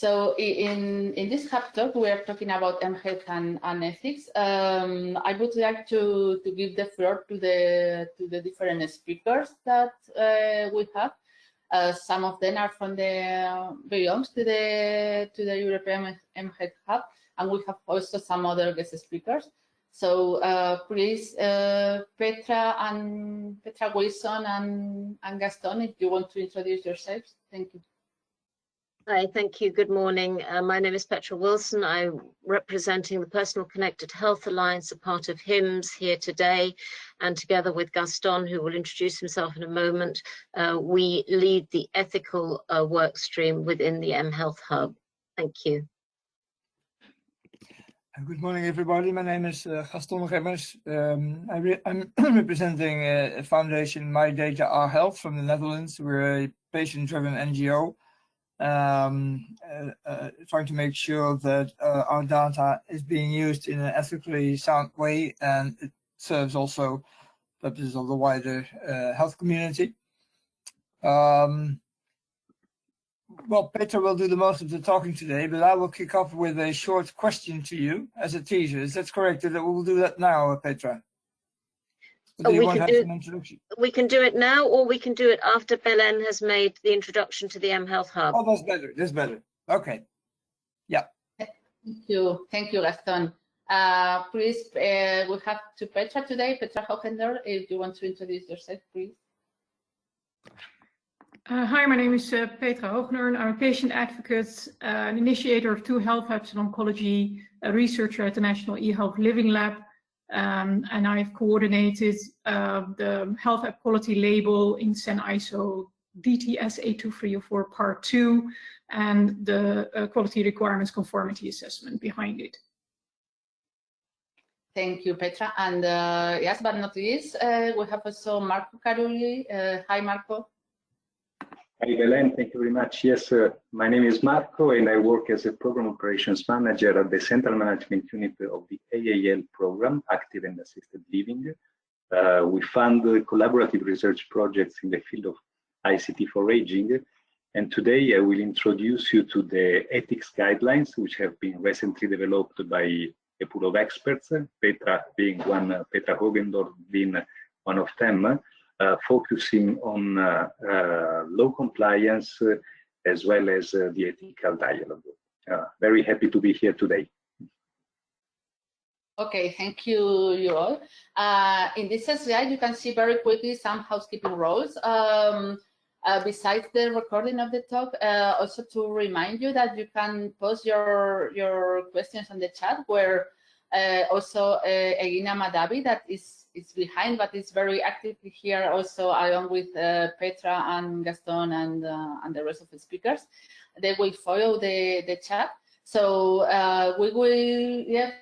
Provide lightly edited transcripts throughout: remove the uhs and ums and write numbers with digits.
So in this hub talk, we are talking about mHealth and ethics. I would like to give the floor to the different speakers that we have. Some of them are from the belongs to the European mHealth Hub, and we have also some other guest speakers. So please, Petra Wilson and Gaston, if you want to introduce yourselves, thank you. Hi, thank you. Good morning. My name is Petra Wilson. I'm representing the Personal Connected Health Alliance, a part of HIMSS, here today. And together with Gaston, who will introduce himself in a moment, we lead the ethical work stream within the mHealth Hub. Thank you. Good morning, everybody. My name is Gaston Remmers. I'm representing a foundation, My Data Onze Gezondheid, from the Netherlands. We're a patient-driven NGO. Trying to make sure that our data is being used in an ethically sound way, and it serves also purposes of the wider health community. Well, Petra will do the most of the talking today, but I will kick off with a short question to you as a teaser. Is that correct? That we'll do that now, Petra? We can do it now, or we can do it after Belen has made the introduction to the mHealth Hub. Oh, that's better. That's better. Okay. Yeah. Thank you, Gaston. Please, we have to Petra today, Petra Hoogendoorn. If you want to introduce yourself, please. Hi, my name is Petra Hoogendoorn. I'm a patient advocate, an initiator of 2 health hubs in oncology, a researcher at the National eHealth Living Lab. And I've coordinated the health app quality label in CEN ISO DTS 82304 Part 2 and the quality requirements conformity assessment behind it. Thank you, Petra. And last but not least, we have also Marco Carulli. Hi, Marco. Hi, Belen. Thank you very much. Yes, my name is Marco, and I work as a program operations manager at the Central Management Unit of the AAL program, Active and Assisted Living. We fund collaborative research projects in the field of ICT for aging. And today I will introduce you to the ethics guidelines, which have been recently developed by a pool of experts, Petra being one, Petra Hoogendoorn being one of them. Focusing on law compliance as well as the ethical dialogue. Very happy to be here today. Okay, thank you, you all. In this slide, you can see very quickly some housekeeping rules. Besides the recording of the talk, also to remind you that you can post your questions on the chat, where also Egina Madavi, that is behind, but it's very active here also, along with Petra and Gaston and the rest of the speakers. They will follow the chat. So we will have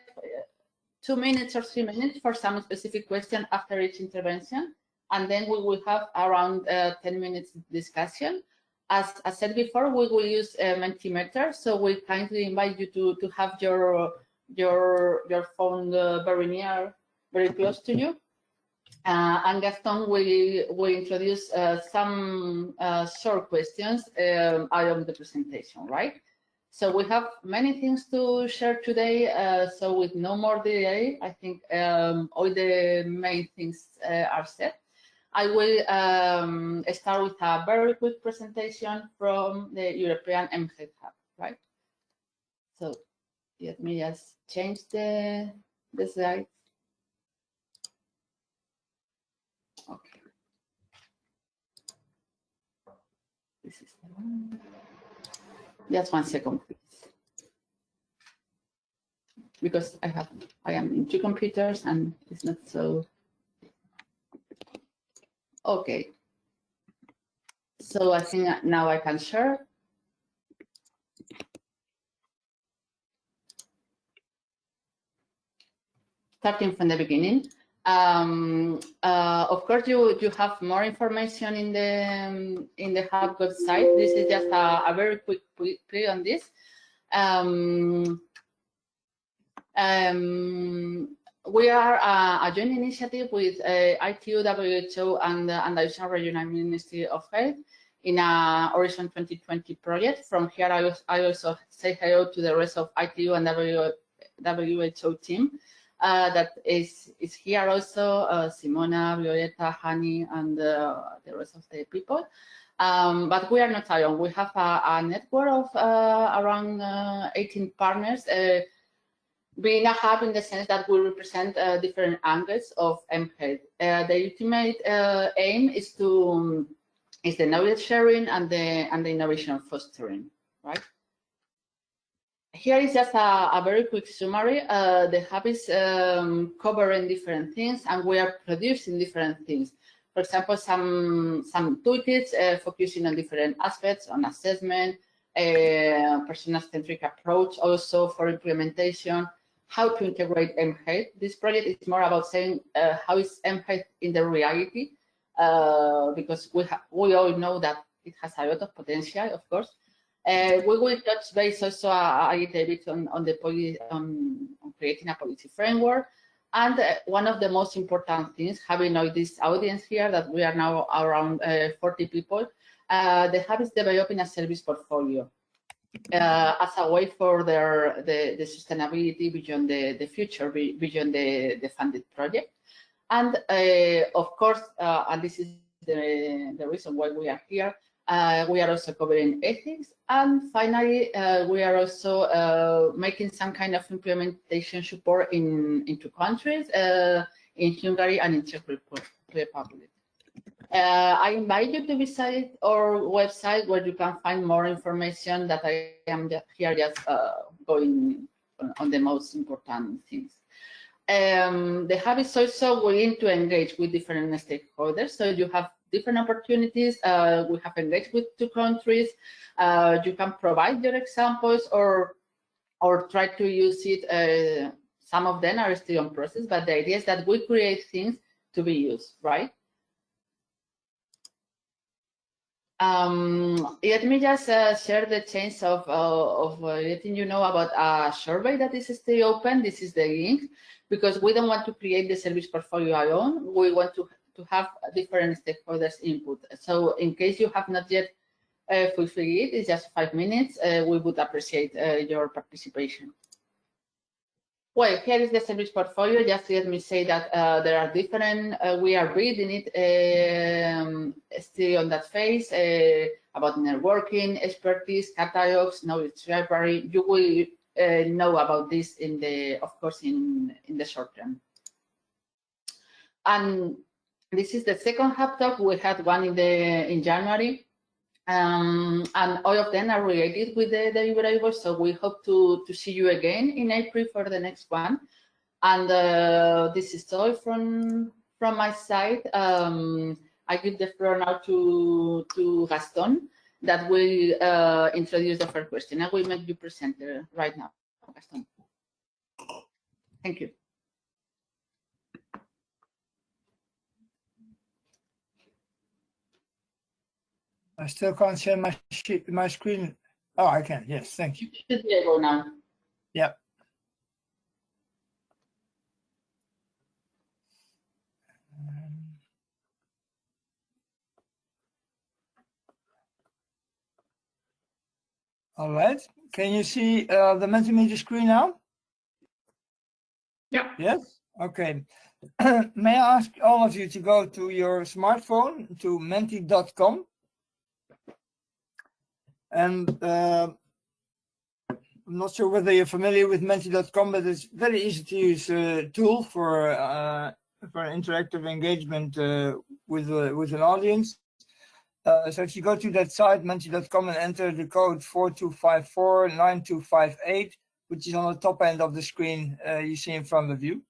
2 minutes or 3 minutes for some specific question after each intervention, and then we will have around 10 minutes discussion. As I said before, we will use Mentimeter, so we kindly invite you to have your phone very near, very close to you. And Gaston will introduce some short questions along the presentation, right? So we have many things to share today, so with no more delay, I think all the main things are set. I will start with a very quick presentation from the European mHealth Hub, right? So let me just change the slide. Okay. This is the one. Just 1 second, please. Because I am in 2 computers and it's not so. Okay. So I think now I can share. Starting from the beginning. Of course, you have more information in the Hub website. This is just a very quick play on this. We are a joint initiative with ITU, WHO, and the Asian Regional Ministry of Health. in a Horizon 2020 project. From here, I also say hello to the rest of ITU and WHO team that is here also, Simona, Violeta, Hani, and the rest of the people. But we are not alone. We have a network of around 18 partners, being a hub in the sense that we represent different angles of mHealth. The ultimate aim is the knowledge sharing and the innovation fostering, right? Here is just a very quick summary. The hub is covering different things, and we are producing different things. For example, some toolkits focusing on different aspects, on assessment, person-centric approach, also for implementation, how to integrate mHealth. This project is more about saying how is mHealth in the reality, because we all know that it has a lot of potential, of course. We will touch base also a little bit on creating a policy framework. And one of the most important things, having now this audience here, that we are now around 40 people, the hub is developing a service portfolio as a way for the sustainability beyond the future, beyond the funded project. And of course, and this is the reason why we are here, we are also covering ethics. And finally, we are also making some kind of implementation support in 2 countries, in Hungary and in Czech Republic. I invite you to visit our website, where you can find more information that I am here just going on the most important things. The hub is also willing to engage with different stakeholders, so you have different opportunities. We have engaged with 2 countries. You can provide your examples or try to use it. Some of them are still in process, but the idea is that we create things to be used, right? Let me just share the chance of letting you know about a survey that is still open. This is the link, because we don't want to create the service portfolio alone. We want to have different stakeholders input. So in case you have not yet fulfilled it, it's just 5 minutes. We would appreciate your participation. Well, here is the service portfolio. Just let me say that there are different, we are building it still on that phase, about networking, expertise, catalogs, knowledge library. You will know about this of course, in the short term. And this is the second hub talk. We had one in January, and all of them are related with the deliverables. So we hope to see you again in April for the next one. And this is all from my side. I give the floor now to Gaston, that will introduce the first question. I will make you presenter right now, Gaston. Thank you. I still can't share my screen. Oh, I can. Yes, thank you. You should be able now. Yep. All right. Can you see the Mentimeter screen now? Yeah. Yes. Okay. May I ask all of you to go to your smartphone to menti.com. And I'm not sure whether you're familiar with menti.com, but it's very easy to use tool for an interactive engagement with an audience. So if you go to that site, menti.com, and enter the code 42549258, which is on the top end of the screen you see in front of you.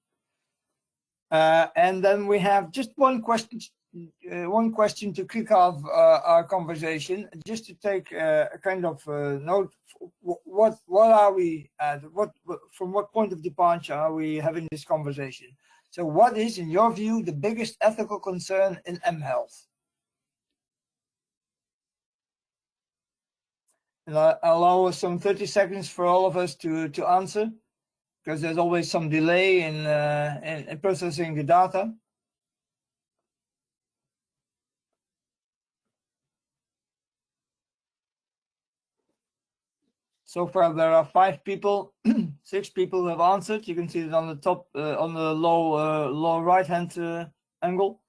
And then we have just one question to kick off our conversation, just to take a kind of note. What are we at? From what point of departure are we having this conversation? So, what is, in your view, the biggest ethical concern in mHealth? And I'll allow some 30 seconds for all of us to answer, because there's always some delay in processing the data. So far there are 5 people, 6 people who have answered. You can see it on the top, on the low right hand angle.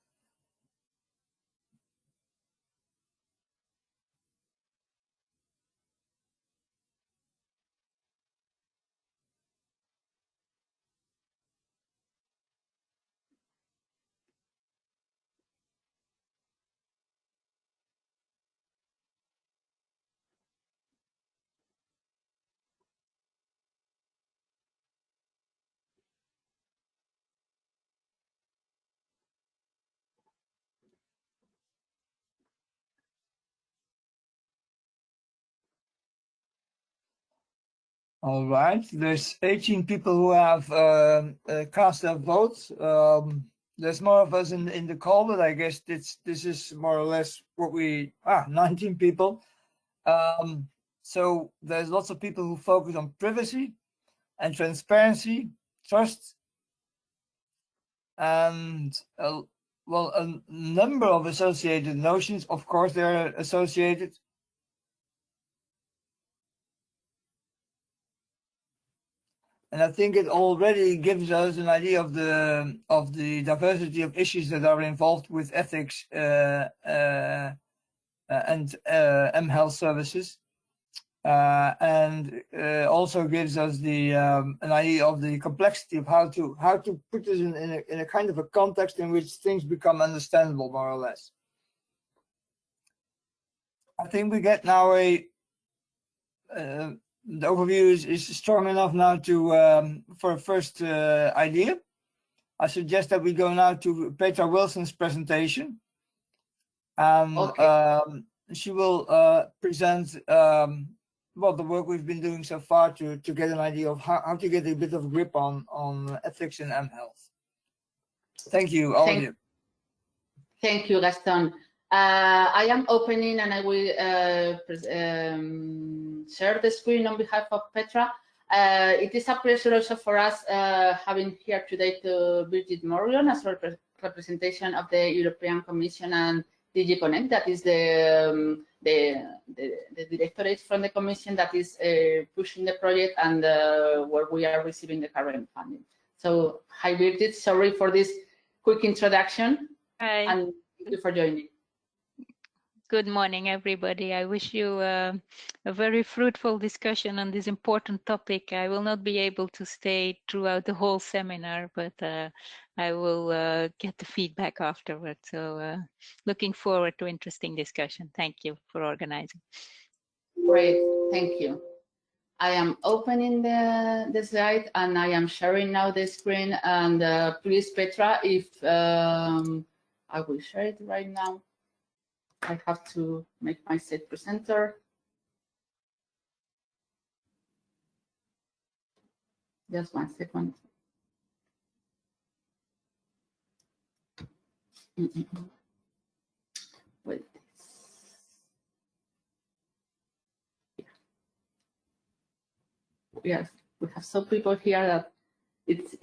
All right, there's 18 people who have cast their votes. There's more of us in the call, but I guess this is more or less what we 19 people. So there's lots of people who focus on privacy and transparency, trust, and well, a number of associated notions. Of course, they're associated. And I think it already gives us an idea of the diversity of issues that are involved with ethics and mHealth services, and also gives us the an idea of the complexity of how to put this in a kind of a context in which things become understandable, more or less. I think we get now the overview is strong enough now to for a first idea. I suggest that we go now to Petra Wilson's presentation, and she will present well, the work we've been doing so far to get an idea of how to get a bit of grip on ethics in mHealth. Thank you, all of you. Thank you, Gaston. I am opening and I will share the screen on behalf of Petra. It is a pleasure also for us having here today to Birgit Morgan as representation of the European Commission and DG Connect, that is the directorate from the Commission that is pushing the project and where we are receiving the current funding. So, hi Birgit, sorry for this quick introduction. Hi. And thank you for joining. Good morning, everybody. I wish you a very fruitful discussion on this important topic. I will not be able to stay throughout the whole seminar, but I will get the feedback afterwards. So looking forward to interesting discussion. Thank you for organizing. Great, thank you. I am opening the slide and I am sharing now the screen. And please, Petra, if I will share it right now. I have to make myself presenter. Just 1 second. Wait. Yes, we have some people here that it's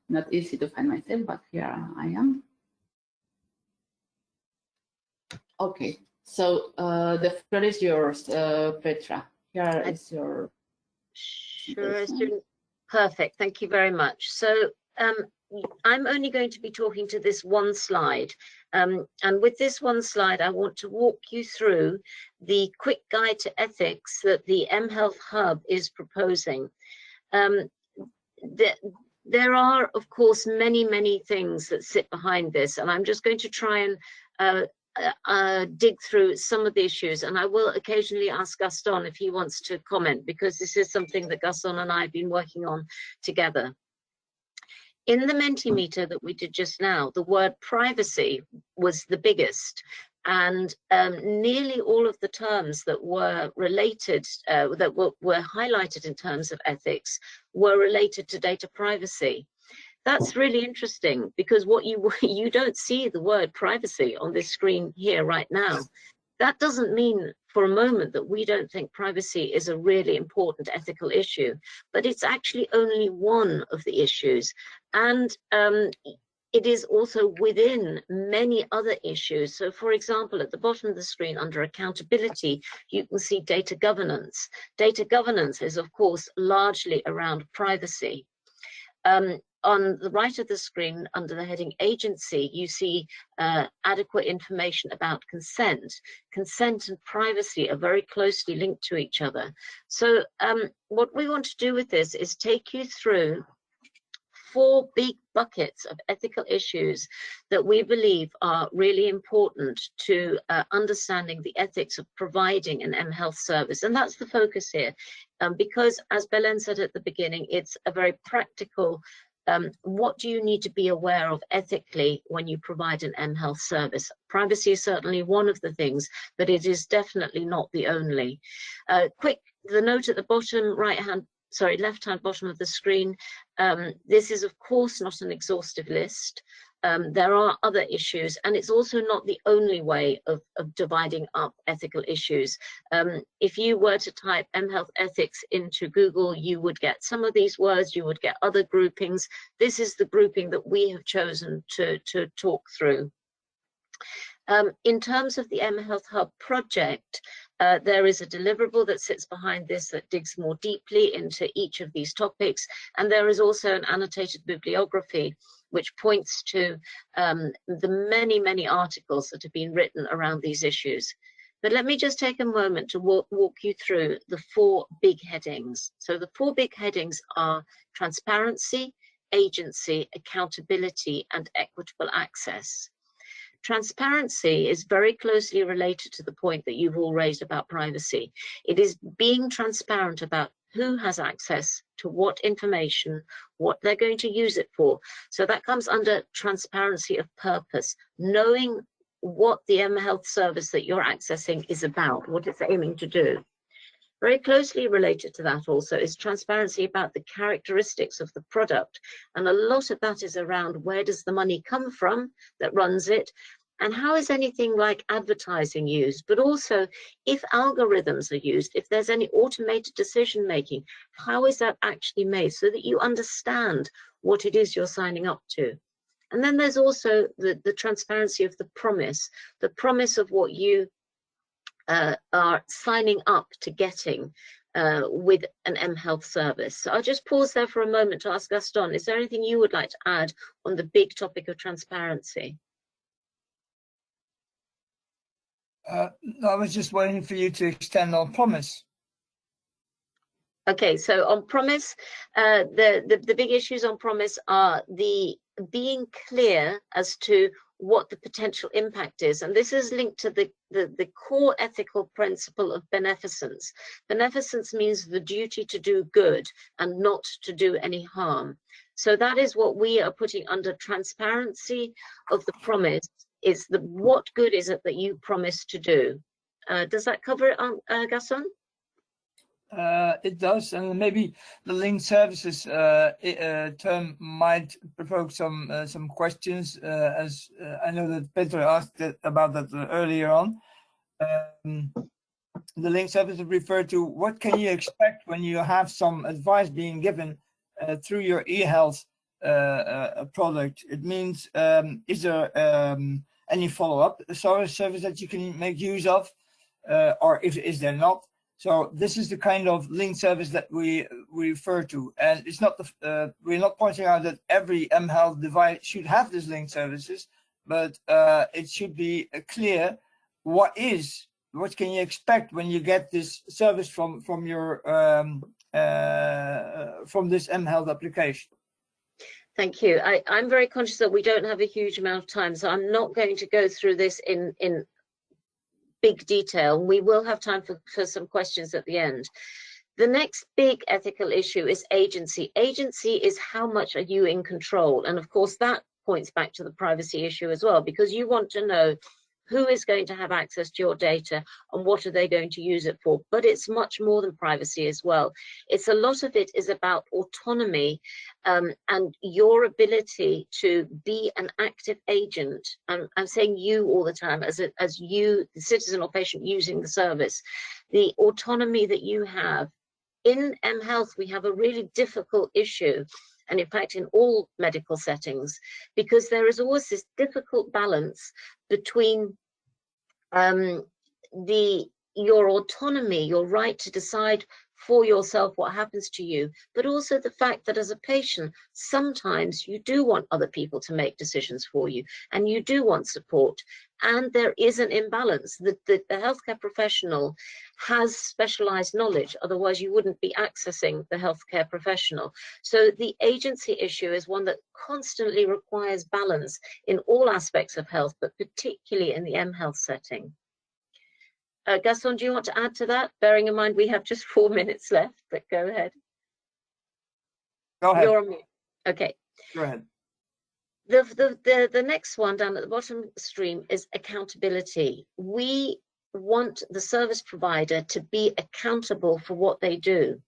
not easy to find myself, but here I am. Okay, so the floor is yours, Petra. Here is your. Sure, student. Perfect. Thank you very much. So I'm only going to be talking to this one slide. And with this one slide, I want to walk you through the quick guide to ethics that the mHealth Hub is proposing. There are, of course, many things that sit behind this, and I'm just going to try and dig through some of the issues, and I will occasionally ask Gaston if he wants to comment, because this is something that Gaston and I have been working on together. In the Mentimeter that we did just now, the word privacy was the biggest, and nearly all of the terms that were related, that were highlighted in terms of ethics, were related to data privacy. That's really interesting, because what you don't see the word privacy on this screen here right now. That doesn't mean for a moment that we don't think privacy is a really important ethical issue, but it's actually only one of the issues. And it is also within many other issues. So for example, at the bottom of the screen under accountability, you can see data governance. Data governance is of course largely around privacy. On the right of the screen, under the heading agency, you see adequate information about consent. Consent and privacy are very closely linked to each other. So what we want to do with this is take you through 4 big buckets of ethical issues that we believe are really important to understanding the ethics of providing an mHealth service. And that's the focus here, because as Belen said at the beginning, it's a very practical, what do you need to be aware of ethically when you provide an mHealth service? Privacy is certainly one of the things, but it is definitely not the only. The note at the bottom left-hand bottom of the screen, this is of course not an exhaustive list. There are other issues, and it's also not the only way of dividing up ethical issues. If you were to type mHealth ethics into Google, you would get some of these words, you would get other groupings. This is the grouping that we have chosen to talk through. In terms of the mHealth Hub project, there is a deliverable that sits behind this that digs more deeply into each of these topics, and there is also an annotated bibliography which points to the many articles that have been written around these issues. But let me just take a moment to walk you through the 4 big headings. So the 4 big headings are transparency, agency, accountability, and equitable access. Transparency is very closely related to the point that you've all raised about privacy. It is being transparent about who has access to what information, what they're going to use it for. So that comes under transparency of purpose, knowing what the mHealth service that you're accessing is about, what it's aiming to do. Very closely related to that also is transparency about the characteristics of the product. And a lot of that is around where does the money come from that runs it, and how is anything like advertising used, but also if algorithms are used, if there's any automated decision making, how is that actually made so that you understand what it is you're signing up to. And then there's also the transparency of the promise of what you are signing up to getting with an mHealth service. So I'll just pause there for a moment to ask Gaston, is there anything you would like to add on the big topic of transparency? I was just waiting for you to extend on promise. Okay, so on promise, the big issues on promise are the being clear as to what the potential impact is. And this is linked to the core ethical principle of beneficence. Beneficence means the duty to do good and not to do any harm. So that is what we are putting under transparency of the promise, is what good is it that you promise to do. Does that cover it, Gaston? It does, and maybe the linked services term might provoke some questions, as I know that Petra asked about that earlier on. The linked services refer to what can you expect when you have some advice being given through your eHealth product. It means is there any follow-up service that you can make use of, or is there not? So this is the kind of linked service that we refer to, and it's not we're not pointing out that every mHealth device should have these linked services, but it should be clear what can you expect when you get this service from your from this mHealth application. Thank you. I'm very conscious that we don't have a huge amount of time, so I'm not going to go through this in big detail. We will have time for some questions at the end. The next big ethical issue is agency. Agency is how much are you in control? And of course, that points back to the privacy issue as well, because you want to know who is going to have access to your data and what are they going to use it for. But it's much more than privacy as well. It's a lot of it is about autonomy and your ability to be an active agent. I'm saying you all the time as you, the citizen or patient using the service. The autonomy that you have. In mHealth, we have a really difficult issue and in fact in all medical settings, because there is always this difficult balance between your autonomy, your right to decide for yourself what happens to you, but also the fact that as a patient, sometimes you do want other people to make decisions for you, and you do want support. And there is an imbalance. The healthcare professional has specialized knowledge, otherwise you wouldn't be accessing the healthcare professional. So the agency issue is one that constantly requires balance in all aspects of health, but particularly in the mHealth setting. Gaston, do you want to add to that? Bearing in mind we have just 4 minutes left, but go ahead. Go ahead. You're on mute. Okay. Go ahead. The next one down at the bottom stream is accountability. We want the service provider to be accountable for what they do.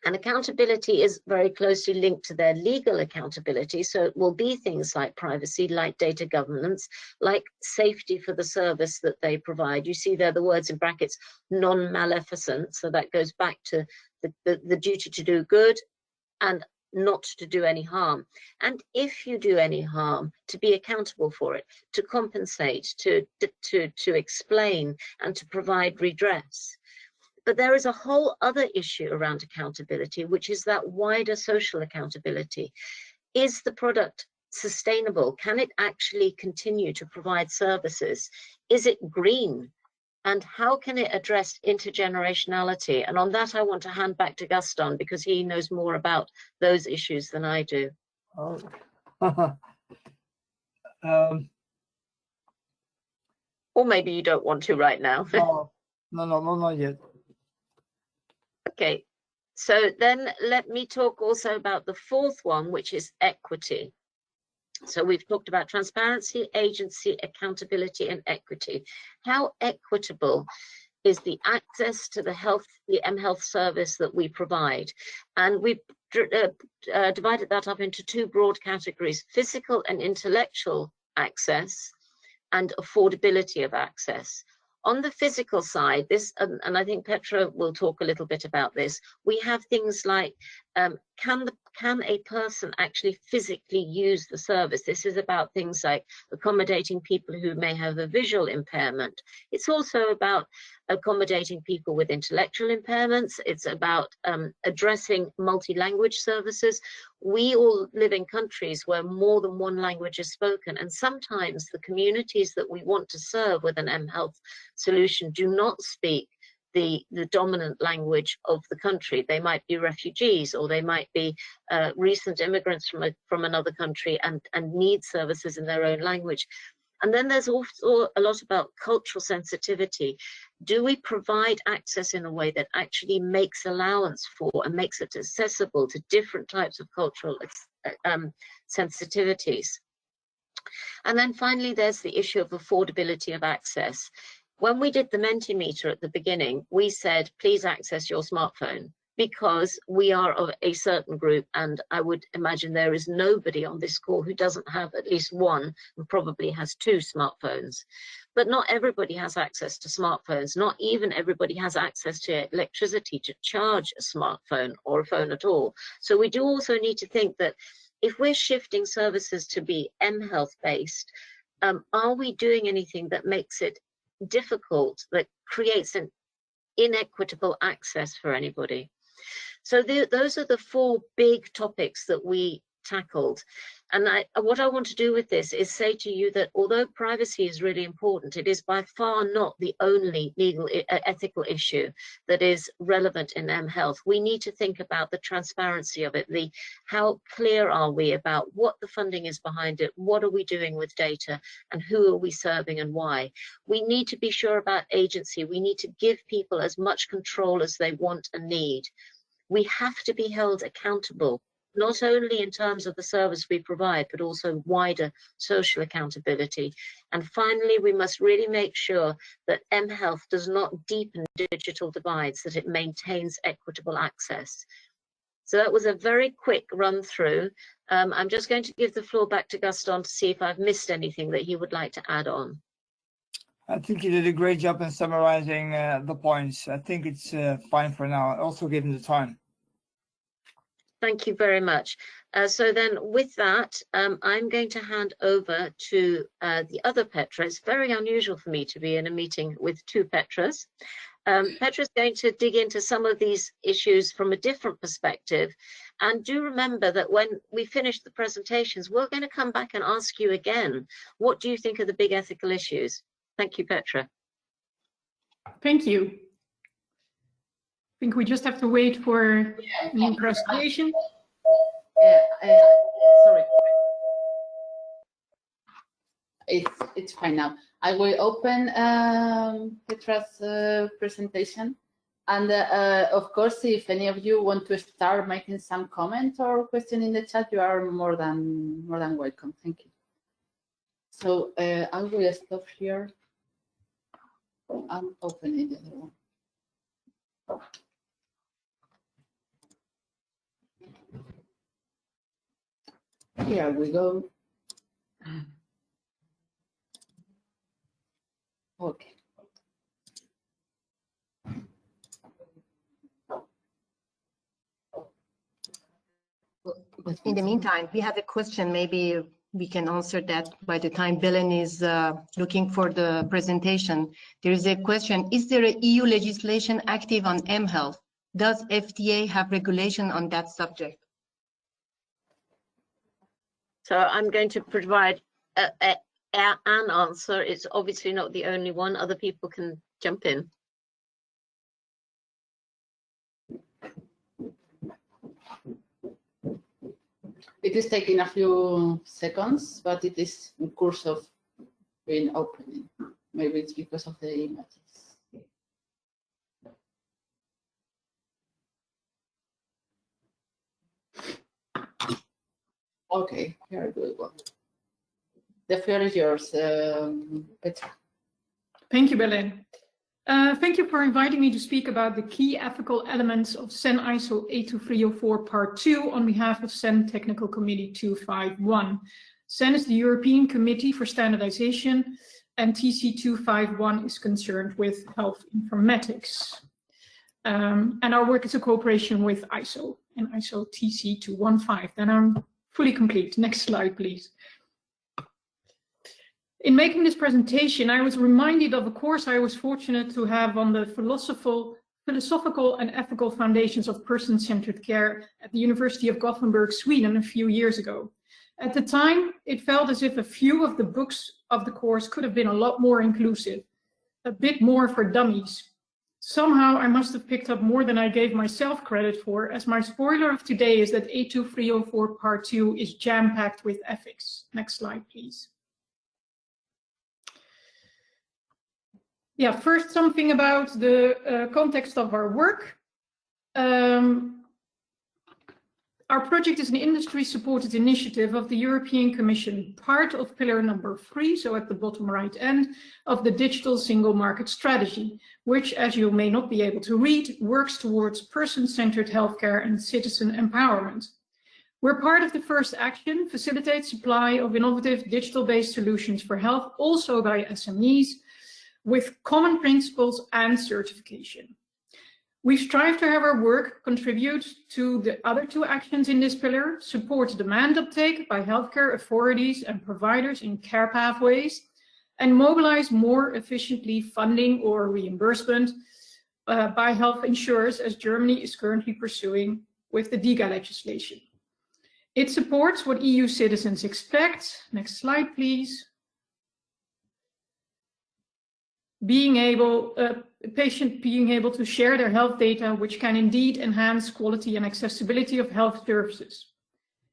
And accountability is very closely linked to their legal accountability. So it will be things like privacy, like data governance, like safety for the service that they provide. You see there the words in brackets, non-maleficent. So that goes back to the duty to do good and not to do any harm. And if you do any harm, to be accountable for it, to compensate, to explain, and to provide redress. But there is a whole other issue around accountability, which is that wider social accountability. Is the product sustainable? Can it actually continue to provide services? Is it green? And how can it address intergenerationality? And on that, I want to hand back to Gaston, because he knows more about those issues than I do. Oh. Or maybe you don't want to right now. No, not yet. Okay, so then let me talk also about the fourth one, which is equity. So we've talked about transparency, agency, accountability, and equity. How equitable is the access to the mHealth service that we provide? And we've divided that up into two broad categories: physical and intellectual access and affordability of access. On the physical side, and I think Petra will talk a little bit about this, we have things like, can a person actually physically use the service? This is about things like accommodating people who may have a visual impairment. It's also about accommodating people with intellectual impairments. It's about addressing multi-language services. We all live in countries where more than one language is spoken, and sometimes the communities that we want to serve with an mHealth solution do not speak the dominant language of the country. They might be refugees, or they might be recent immigrants from another country and need services in their own language. And then there's also a lot about cultural sensitivity. Do we provide access in a way that actually makes allowance for and makes it accessible to different types of cultural sensitivities? And then finally, there's the issue of affordability of access. When we did the Mentimeter at the beginning, we said, please access your smartphone, because we are of a certain group, and I would imagine there is nobody on this call who doesn't have at least one and probably has two smartphones. But not everybody has access to smartphones. Not even everybody has access to electricity to charge a smartphone or a phone at all. So we do also need to think that if we're shifting services to be mHealth based, are we doing anything that makes it difficult, that creates an inequitable access for anybody? So those are the four big topics that we tackled. And what I want to do with this is say to you that although privacy is really important, it is by far not the only legal ethical issue that is relevant in mHealth. We need to think about the transparency of it, how clear are we about what the funding is behind it, what are we doing with data, and who are we serving and why. We need to be sure about agency. We need to give people as much control as they want and need. We have to be held accountable, not only in terms of the service we provide, but also wider social accountability. And finally, we must really make sure that mHealth does not deepen digital divides, that it maintains equitable access. So that was a very quick run through. I'm just going to give the floor back to Gaston to see if I've missed anything that he would like to add on. I think you did a great job in summarizing the points. I think it's fine for now, also given the time. Thank you very much. So then with that, I'm going to hand over to the other Petra. It's very unusual for me to be in a meeting with two Petras. Petra's going to dig into some of these issues from a different perspective. And do remember that when we finish the presentations, we're going to come back and ask you again, what do you think are the big ethical issues? Thank you, Petra. Thank you. I think we just have to wait for the presentation. Sorry. It's fine now. I will open Petra's presentation. And of course, if any of you want to start making some comment or question in the chat, you are more than welcome. Thank you. So I will stop here and open the other one. Here we go. Okay. In the meantime, we have a question. Maybe we can answer that by the time Belen is looking for the presentation. There is a question: is there a EU legislation active on mHealth? Does FDA have regulation on that subject? So I'm going to provide an answer. It's obviously not the only one. Other people can jump in. It is taking a few seconds, but it is in course of being opening. Maybe it's because of the images. Okay, here we go. The floor is yours, Petra. Thank you, Belen. Thank you for inviting me to speak about the key ethical elements of CEN ISO 82304 Part 2 on behalf of CEN Technical Committee 251. CEN is the European Committee for Standardization, and TC 251 is concerned with health informatics. And our work is a cooperation with ISO and ISO TC 215. Then I'm fully complete. Next slide, please. In making this presentation, I was reminded of a course I was fortunate to have on the philosophical and ethical foundations of person-centered care at the University of Gothenburg, Sweden, a few years ago. At the time, it felt as if a few of the books of the course could have been a lot more inclusive, a bit more for dummies. Somehow, I must have picked up more than I gave myself credit for, as my spoiler of today is that 82304 Part 2 is jam-packed with ethics. Next slide, please. Yeah, first something about the context of our work. Our project is an industry-supported initiative of the European Commission, part of pillar number 3, so at the bottom right end, of the Digital Single Market Strategy, which, as you may not be able to read, works towards person-centered healthcare and citizen empowerment. We're part of the first action, facilitate supply of innovative digital-based solutions for health, also by SMEs, with common principles and certification. We strive to have our work contribute to the other two actions in this pillar, support demand uptake by healthcare authorities and providers in care pathways, and mobilize more efficiently funding or reimbursement by health insurers, as Germany is currently pursuing with the DiGA legislation. It supports what EU citizens expect. Next slide, please. A patient being able to share their health data, which can indeed enhance quality and accessibility of health services.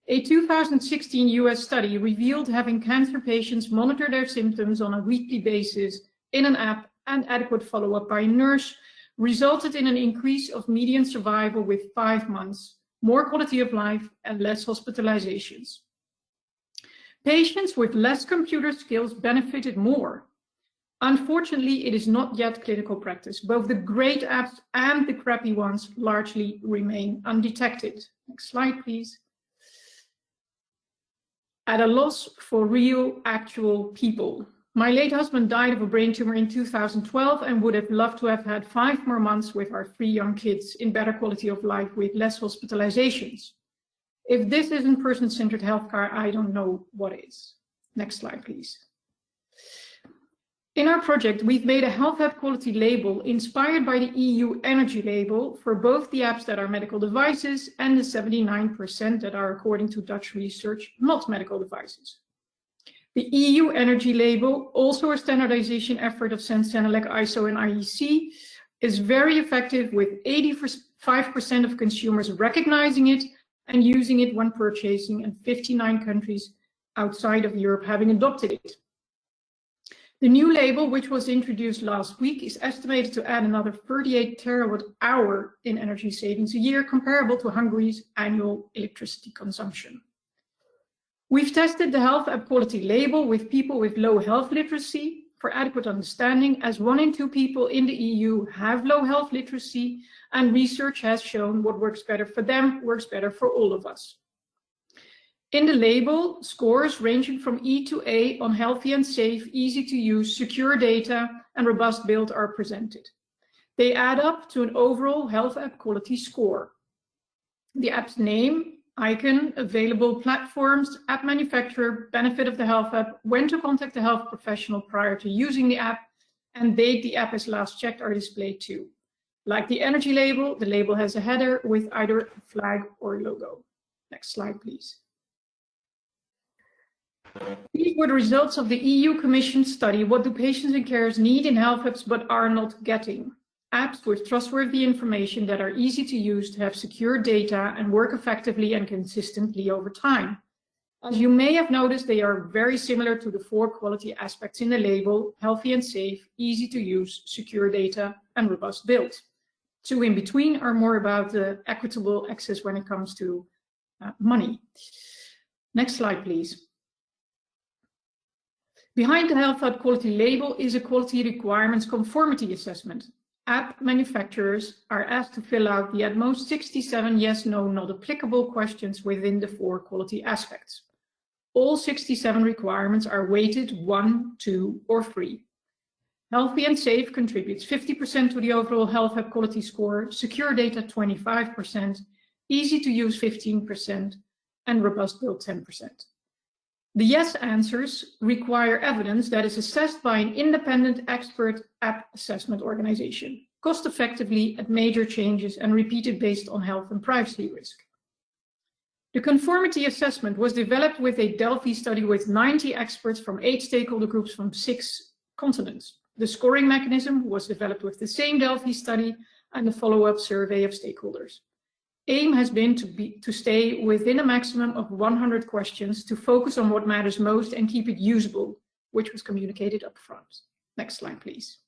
A 2016 US study revealed having cancer patients monitor their symptoms on a weekly basis in an app and adequate follow-up by a nurse resulted in an increase of median survival with 5 months, more quality of life, and less hospitalizations. Patients with less computer skills benefited more. Unfortunately, it is not yet clinical practice. Both the great apps and the crappy ones largely remain undetected. Next slide, please. At a loss for real, actual people. My late husband died of a brain tumor in 2012 and would have loved to have had 5 more months with our 3 young kids in better quality of life with less hospitalizations. If this isn't person-centered healthcare, I don't know what is. Next slide, please. In our project, we've made a health app quality label inspired by the EU energy label for both the apps that are medical devices and the 79% that are, according to Dutch research, not medical devices. The EU energy label, also a standardization effort of Sensenelec, ISO and IEC, is very effective with 85% of consumers recognizing it and using it when purchasing, and 59 countries outside of Europe having adopted it. The new label, which was introduced last week, is estimated to add another 38 terawatt-hour in energy savings a year, comparable to Hungary's annual electricity consumption. We've tested the health app quality label with people with low health literacy for adequate understanding, as 1 in 2 people in the EU have low health literacy, and research has shown what works better for them works better for all of us. In the label, scores ranging from E to A on healthy and safe, easy to use, secure data, and robust build are presented. They add up to an overall health app quality score. The app's name, icon, available platforms, app manufacturer, benefit of the health app, when to contact the health professional prior to using the app, and date the app is last checked are displayed too. Like the energy label, the label has a header with either a flag or logo. Next slide, please. These were the results of the EU Commission study, what do patients and carers need in health apps but are not getting? Apps with trustworthy information that are easy to use, to have secure data and work effectively and consistently over time. As you may have noticed, they are very similar to the 4 quality aspects in the label: healthy and safe, easy to use, secure data, and robust build. 2 in between are more about the equitable access when it comes to money. Next slide, please. Behind the health app quality label is a quality requirements conformity assessment. App manufacturers are asked to fill out the at most 67 yes, no, not applicable questions within the 4 quality aspects. All 67 requirements are weighted 1, 2, or 3. Healthy and safe contributes 50% to the overall health app quality score, secure data 25%, easy to use 15%, and robust build 10%. The yes answers require evidence that is assessed by an independent expert app assessment organization, cost effectively at major changes and repeated based on health and privacy risk. The conformity assessment was developed with a Delphi study with 90 experts from 8 stakeholder groups from 6 continents. The scoring mechanism was developed with the same Delphi study and the follow-up survey of stakeholders. Aim has been to stay within a maximum of 100 questions, to focus on what matters most and keep it usable, which was communicated up front. Next slide, please.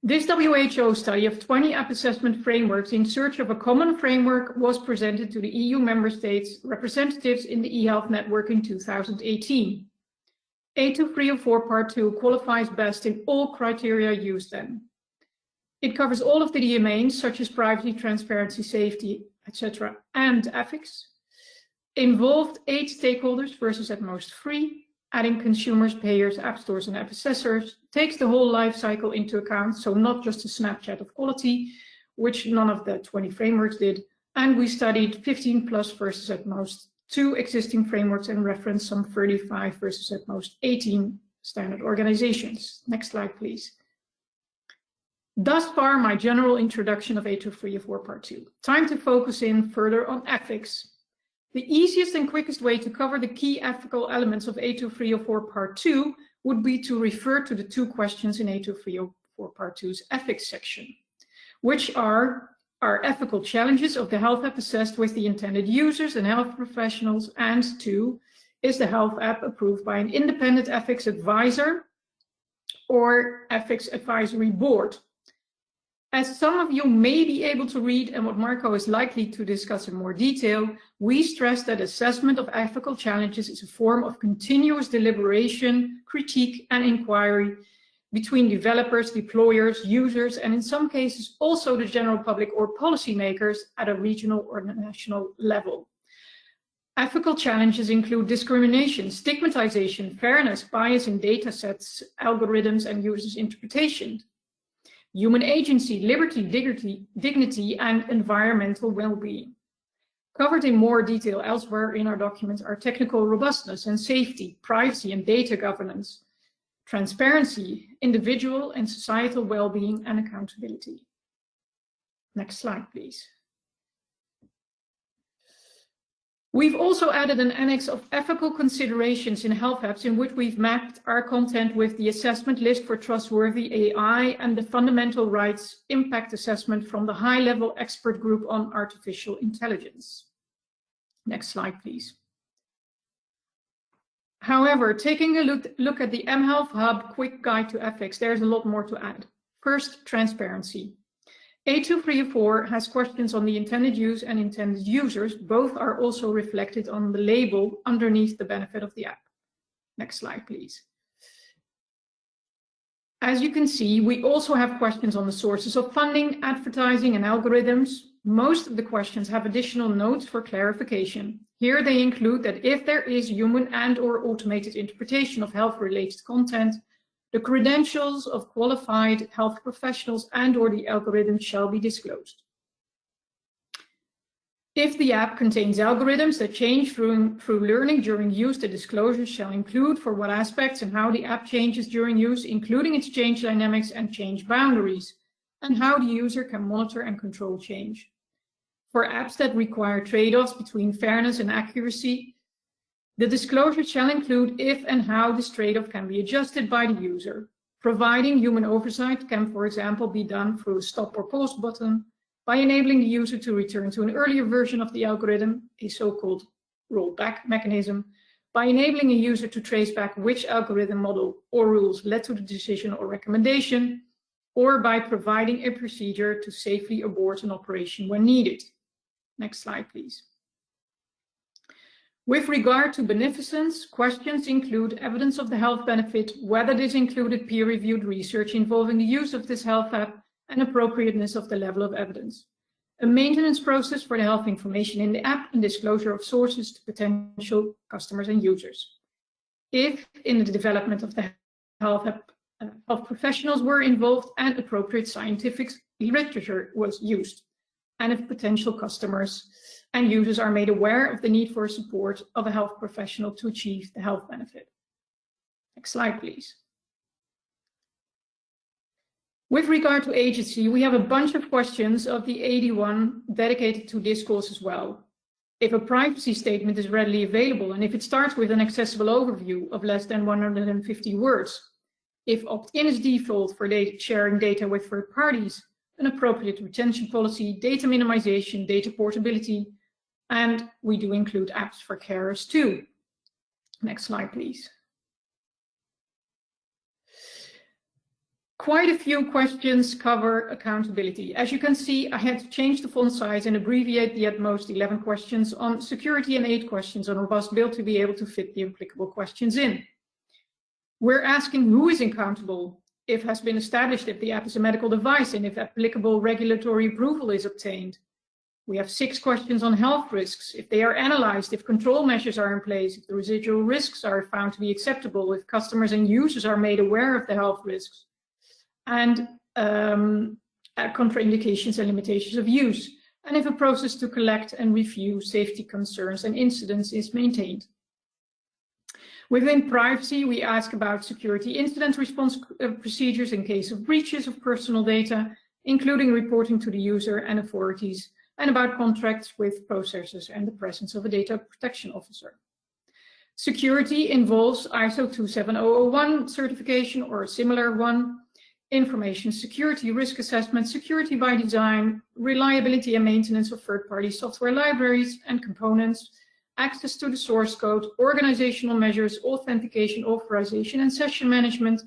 This WHO study of 20 app assessment frameworks in search of a common framework was presented to the EU member states representatives in the eHealth network in 2018. A2304 Part 2 qualifies best in all criteria used then. It covers all of the domains such as privacy, transparency, safety, etc., and ethics. Involved 8 stakeholders versus at most 3, adding consumers, payers, app stores, and app assessors, takes the whole life cycle into account, so not just a snapshot of quality, which none of the 20 frameworks did, and we studied 15 plus versus at most 2 existing frameworks and referenced some 35 versus at most 18 standard organizations. Next slide, please. Thus far, my general introduction of A2304 Part 2. Time to focus in further on ethics. The easiest and quickest way to cover the key ethical elements of A2304 Part 2 would be to refer to the 2 questions in A2304 Part 2's ethics section, which are ethical challenges of the health app assessed with the intended users and health professionals, and 2, is the health app approved by an independent ethics advisor or ethics advisory board? As some of you may be able to read, and what Marco is likely to discuss in more detail, we stress that assessment of ethical challenges is a form of continuous deliberation, critique, and inquiry between developers, deployers, users, and in some cases also the general public or policymakers at a regional or national level. Ethical challenges include discrimination, stigmatization, fairness, bias in data sets, algorithms, and users' interpretation. human agency, liberty, dignity, and environmental well-being. Covered in more detail elsewhere in our documents are technical robustness and safety, privacy and data governance, transparency, individual and societal well-being, and accountability. Next slide, please. We've also added an annex of ethical considerations in health apps in which we've mapped our content with the assessment list for trustworthy AI and the fundamental rights impact assessment from the high-level expert group on artificial intelligence. Next slide, please. However, taking a look at the mHealth Hub Quick Guide to Ethics, there's a lot more to add. First, transparency. A234 has questions on the intended use and intended users. Both are also reflected on the label underneath the benefit of the app. Next slide, please. As you can see, we also have questions on the sources of funding, advertising, and algorithms. Most of the questions have additional notes for clarification. Here they include that if there is human and/or automated interpretation of health-related content, the credentials of qualified health professionals and/or the algorithm shall be disclosed. If the app contains algorithms that change through learning during use, the disclosure shall include for what aspects and how the app changes during use, including its change dynamics and change boundaries, and how the user can monitor and control change. For apps that require trade-offs between fairness and accuracy, the disclosure shall include if and how this trade-off can be adjusted by the user. Providing human oversight can, for example, be done through a stop or pause button, by enabling the user to return to an earlier version of the algorithm, a so-called rollback mechanism, by enabling a user to trace back which algorithm model or rules led to the decision or recommendation, or by providing a procedure to safely abort an operation when needed. Next slide, please. With regard to beneficence, questions include evidence of the health benefit, whether this included peer-reviewed research involving the use of this health app, and appropriateness of the level of evidence. A maintenance process for the health information in the app and disclosure of sources to potential customers and users. If in the development of the health app, health professionals were involved and appropriate scientific literature was used, and if potential customers and users are made aware of the need for support of a health professional to achieve the health benefit. Next slide, please. With regard to agency, we have a bunch of questions of the 81 dedicated to discourse as well. If a privacy statement is readily available and if it starts with an accessible overview of less than 150 words, if opt-in is default for sharing data with third parties, an appropriate retention policy, data minimization, data portability, and we do include apps for carers too. Next slide, please. Quite a few questions cover accountability. As you can see, I had to change the font size and abbreviate the at most 11 questions on security and 8 questions on robust build to be able to fit the applicable questions in. We're asking who is accountable, if has been established if the app is a medical device, and if applicable regulatory approval is obtained. We have 6 questions on health risks, if they are analyzed, if control measures are in place, if the residual risks are found to be acceptable, if customers and users are made aware of the health risks, and contraindications and limitations of use, and if a process to collect and review safety concerns and incidents is maintained. Within privacy, we ask about security incident response procedures in case of breaches of personal data, including reporting to the user and authorities, and about contracts with processors and the presence of a data protection officer. Security involves ISO 27001 certification or a similar one, information security, risk assessment, security by design, reliability and maintenance of third-party software libraries and components, access to the source code, organizational measures, authentication, authorization and session management,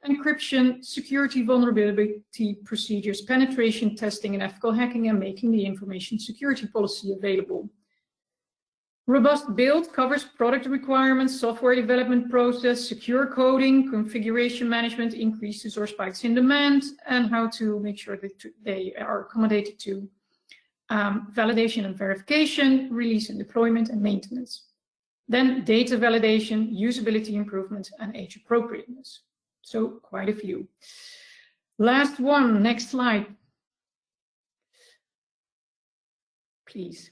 encryption, security vulnerability procedures, penetration testing and ethical hacking, and making the information security policy available. Robust build covers product requirements, software development process, secure coding, configuration management, increases or spikes in demand, and how to make sure that they are accommodated to validation and verification, release and deployment, and maintenance. Then data validation, usability improvement, and age appropriateness. So quite a few. Last one, next slide. Please.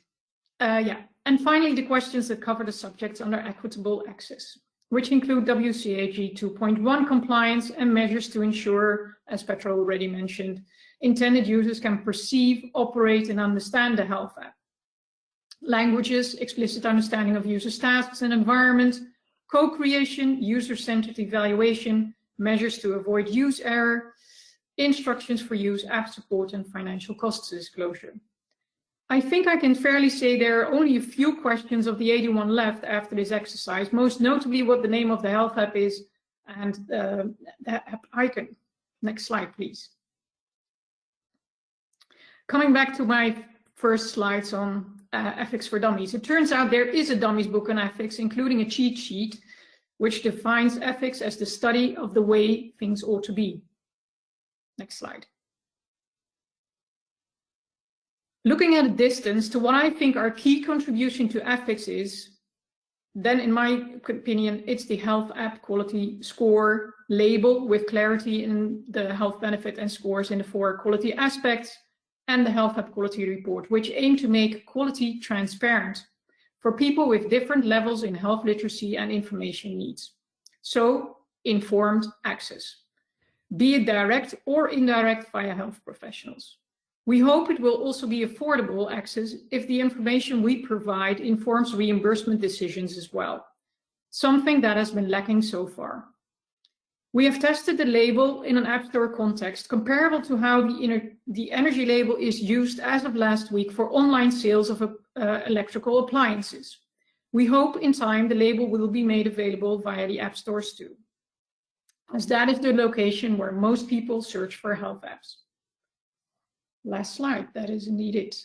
Yeah, and finally, the questions that cover the subjects under equitable access, which include WCAG 2.1 compliance and measures to ensure, as Petra already mentioned, intended users can perceive, operate, and understand the health app. Languages, explicit understanding of users' tasks and environment, co-creation, user-centered evaluation, measures to avoid use error, instructions for use, app support, and financial costs disclosure. I think I can fairly say there are only a few questions of the 81 left after this exercise, most notably what the name of the health app is and the app icon. Next slide, please. Coming back to my first slides on ethics for dummies, it turns out there is a dummies book on ethics, including a cheat sheet, which defines ethics as the study of the way things ought to be. Next slide. Looking at a distance to what I think our key contribution to ethics is, then in my opinion, it's the health app quality score label with clarity in the health benefit and scores in the 4 quality aspects, and the health app quality report, which aim to make quality transparent for people with different levels in health literacy and information needs. So, informed access, be it direct or indirect via health professionals. We hope it will also be affordable access if the information we provide informs reimbursement decisions as well, something that has been lacking so far. We have tested the label in an App Store context comparable to how the energy label is used as of last week for online sales of electrical appliances. We hope in time the label will be made available via the App Stores too, as that is the location where most people search for health apps. Last slide, that is indeed it.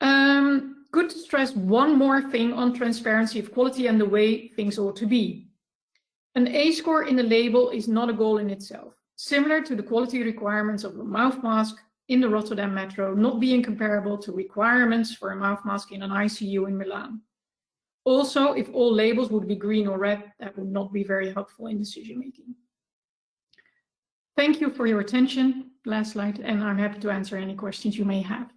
Good to stress one more thing on transparency of quality and the way things ought to be. An A score in the label is not a goal in itself, similar to the quality requirements of a mouth mask in the Rotterdam Metro not being comparable to requirements for a mouth mask in an ICU in Milan. Also, if all labels would be green or red, that would not be very helpful in decision making. Thank you for your attention. Last slide, and I'm happy to answer any questions you may have.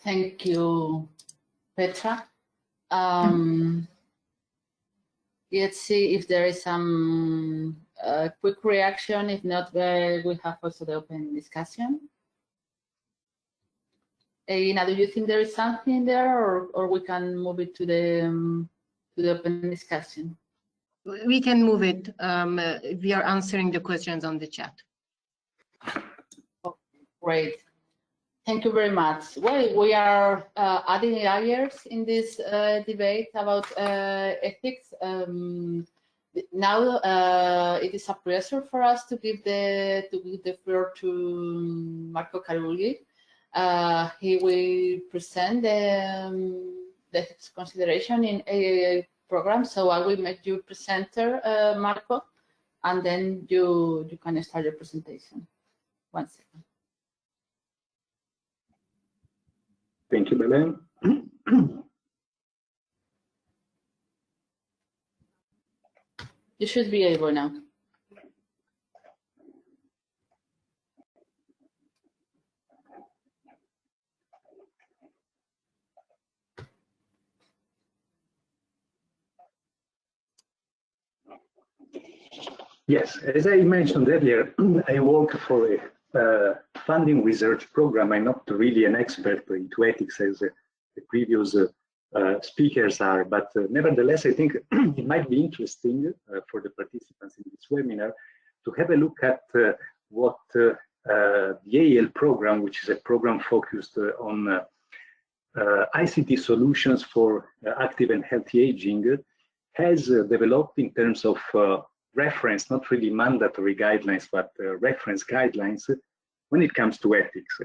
Thank you, Petra. Let's see if there is some quick reaction. If not, we have also the open discussion. Ina, do you think there is something there, or we can move it to the open discussion? We can move it. We are answering the questions on the chat. Oh, great. Thank you very much. Well, we are adding layers in this debate about ethics. Now it is a pleasure for us to give the floor to Marco Carulli. He will present the ethics consideration in AAA program. So I will make you presenter, Marco, and then you can start your presentation. 1 second. Thank you, Belen. You should be able now. Yes, as I mentioned earlier, I work for a funding research program. I'm not really an expert into ethics as the previous speakers are, but nevertheless, I think it might be interesting for the participants in this webinar to have a look at what the AAL program, which is a program focused on ICT solutions for active and healthy aging, has developed in terms of reference, not really mandatory guidelines, but reference guidelines when it comes to ethics.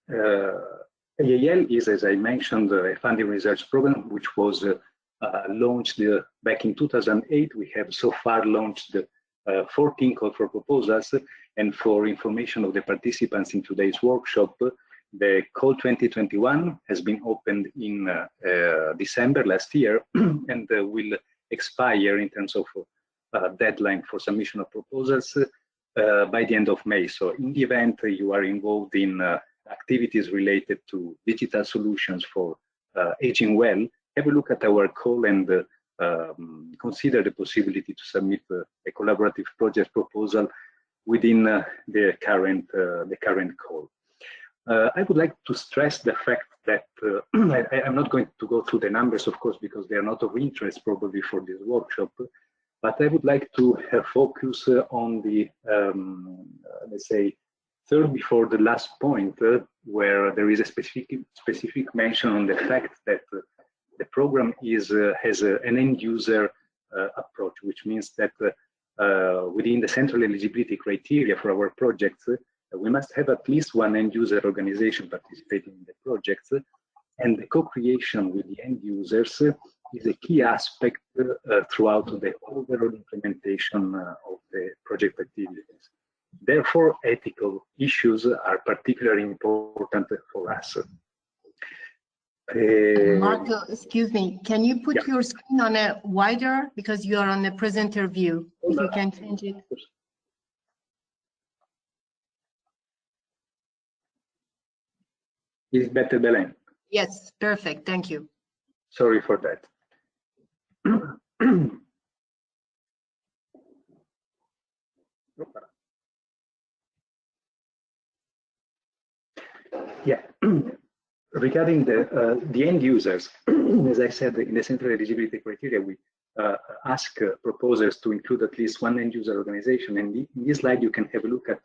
AAL is, as I mentioned, a funding research program which was launched back in 2008. We have so far launched 14 call for proposals, and for information of the participants in today's workshop, the call 2021 has been opened in December last year and will expire in terms of deadline for submission of proposals by the end of May. So in the event you are involved in activities related to digital solutions for aging well, have a look at our call and consider the possibility to submit a collaborative project proposal within the current call. I would like to stress the fact that I'm not going to go through the numbers, of course, because they are not of interest probably for this workshop, but I would like to focus on the, let's say, third before the last point, where there is a specific mention on the fact that the program has an end user approach, which means that within the central eligibility criteria for our projects, we must have at least one end user organization participating in the projects, and the co-creation with the end users is a key aspect throughout the overall implementation of the project activities. Therefore, ethical issues are particularly important for us. Marco, excuse me, can you put your screen on a wider, because you are on the presenter view, if you can change it. Is it better, Belen? Yes, perfect, thank you. Sorry for that. Yeah, regarding the end users, as I said, in the central eligibility criteria, we ask proposers to include at least one end user organization. And in this slide, you can have a look at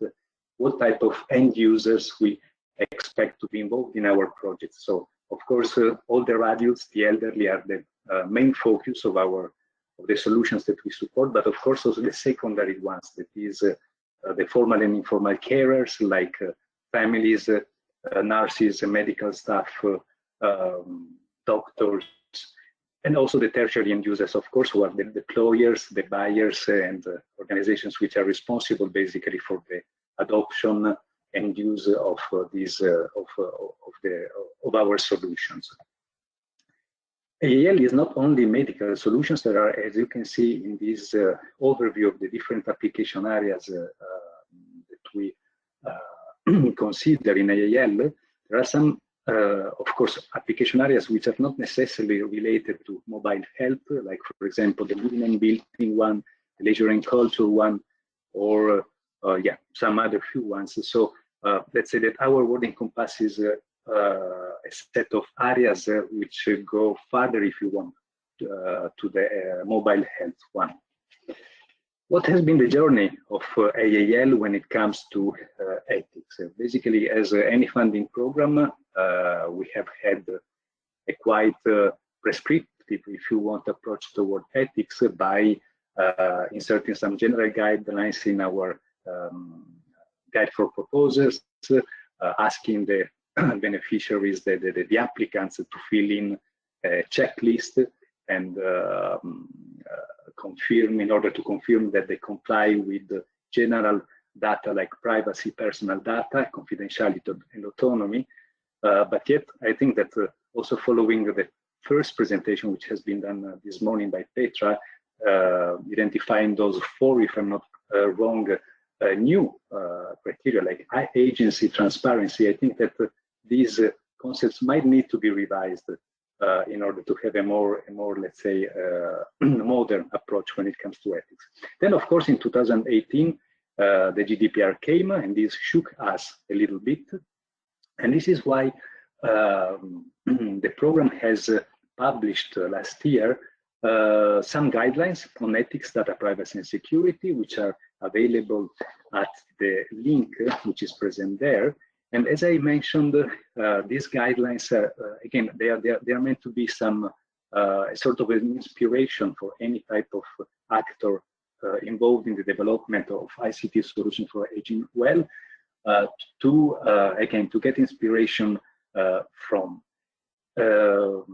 what type of end users we expect to be involved in our projects. So, of course, older adults, the elderly are the main focus of the solutions that we support, but of course also the secondary ones, that is the formal and informal carers like families, nurses, medical staff, doctors, and also the tertiary end users, of course, who are the deployers, the buyers, and organizations which are responsible basically for the adoption and use of of our solutions. AAL is not only medical solutions. There are, as you can see in this overview of the different application areas that we consider in AAL, there are some, of course, application areas which are not necessarily related to mobile health, like, for example, the living and building one, the leisure and culture one, or yeah, some other few ones. So let's say that our work encompasses a set of areas which go further, if you want, to the mobile health one. What has been the journey of AAL when it comes to ethics? Basically, as any funding program, we have had a quite prescriptive, if you want, approach toward ethics by inserting some general guidelines in our guide for proposals, asking the beneficiaries, the applicants, to fill in a checklist and confirm, in order to confirm that they comply with the general data like privacy, personal data, confidentiality, and autonomy. But yet, I think that also following the first presentation, which has been done this morning by Petra, identifying those 4, if I'm not wrong, new criteria like agency, transparency, I think that these concepts might need to be revised in order to have a more, let's say, modern approach when it comes to ethics. Then, of course, in 2018, the GDPR came, and this shook us a little bit. And this is why the program has published last year some guidelines on ethics, data privacy, and security, which are available at the link which is present there. And as I mentioned, these guidelines, again, they are meant to be some sort of an inspiration for any type of actor involved in the development of ICT solutions for aging well, to again, to get inspiration from. The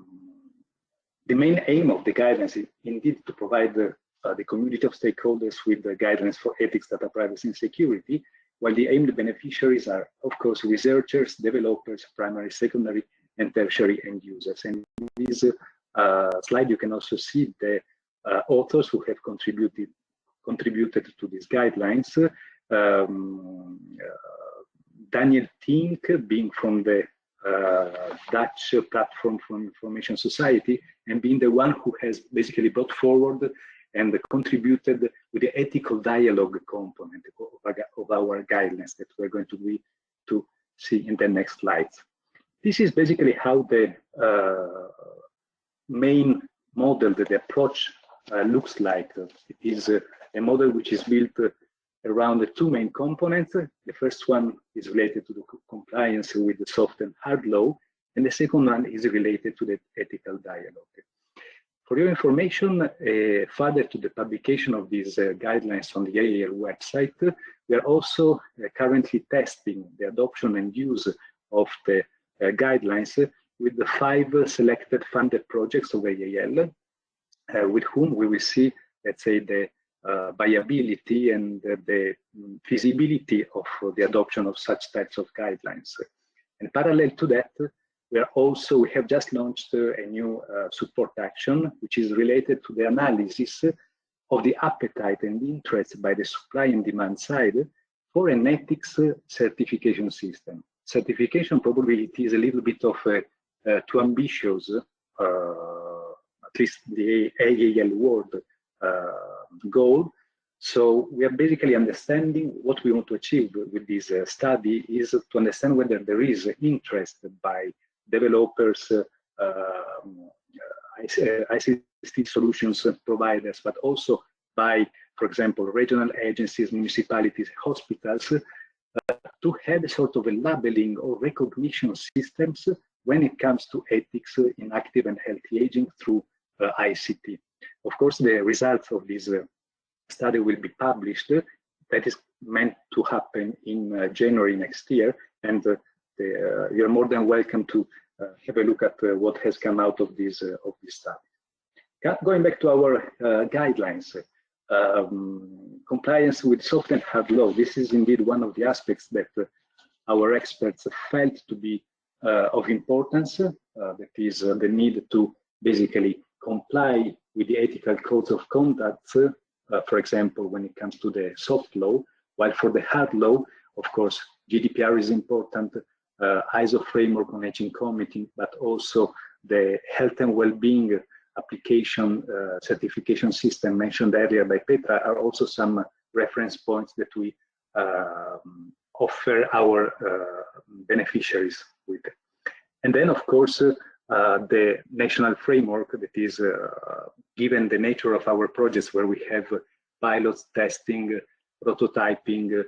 main aim of the guidelines is indeed to provide the community of stakeholders with the guidelines for ethics, data privacy, and security, while the aimed beneficiaries are, of course, researchers, developers, primary, secondary, and tertiary end users. And in this slide, you can also see the authors who have contributed to these guidelines. Daniel Tink, being from the Dutch Platform for Information Society, and being the one who has basically brought forward and contributed with the ethical dialogue component of our guidelines that we're going to see in the next slides. This is basically how the main model, the approach looks like. It is a model which is built around the two main components. The first one is related to the compliance with the soft and hard law, and the second one is related to the ethical dialogue. For your information, further to the publication of these guidelines on the AAL website, we are also currently testing the adoption and use of the guidelines with the 5 selected funded projects of AAL, with whom we will see, let's say, the viability and the feasibility of the adoption of such types of guidelines. And parallel to that, we have just launched a new support action, which is related to the analysis of the appetite and interest by the supply and demand side for an ethics certification system. Certification probably it is a little bit of too ambitious, at least the AAL world goal. So we are basically understanding what we want to achieve with this study is to understand whether there is interest by developers, ICT solutions providers, but also by, for example, regional agencies, municipalities, hospitals, to have a sort of a labeling or recognition systems when it comes to ethics in active and healthy aging through ICT. Of course, the results of this study will be published. That is meant to happen in January next year, and you're more than welcome to have a look at what has come out of this study. Going back to our guidelines, compliance with soft and hard law. This is indeed one of the aspects that our experts felt to be of importance. That is the need to basically comply with the ethical codes of conduct, for example, when it comes to the soft law, while for the hard law, of course, Gdpr is important, ISO framework on aging committee, but also the health and well-being application certification system mentioned earlier by Petra are also some reference points that we offer our beneficiaries with. And then, of course, the national framework that is given the nature of our projects where we have pilots, testing, prototyping,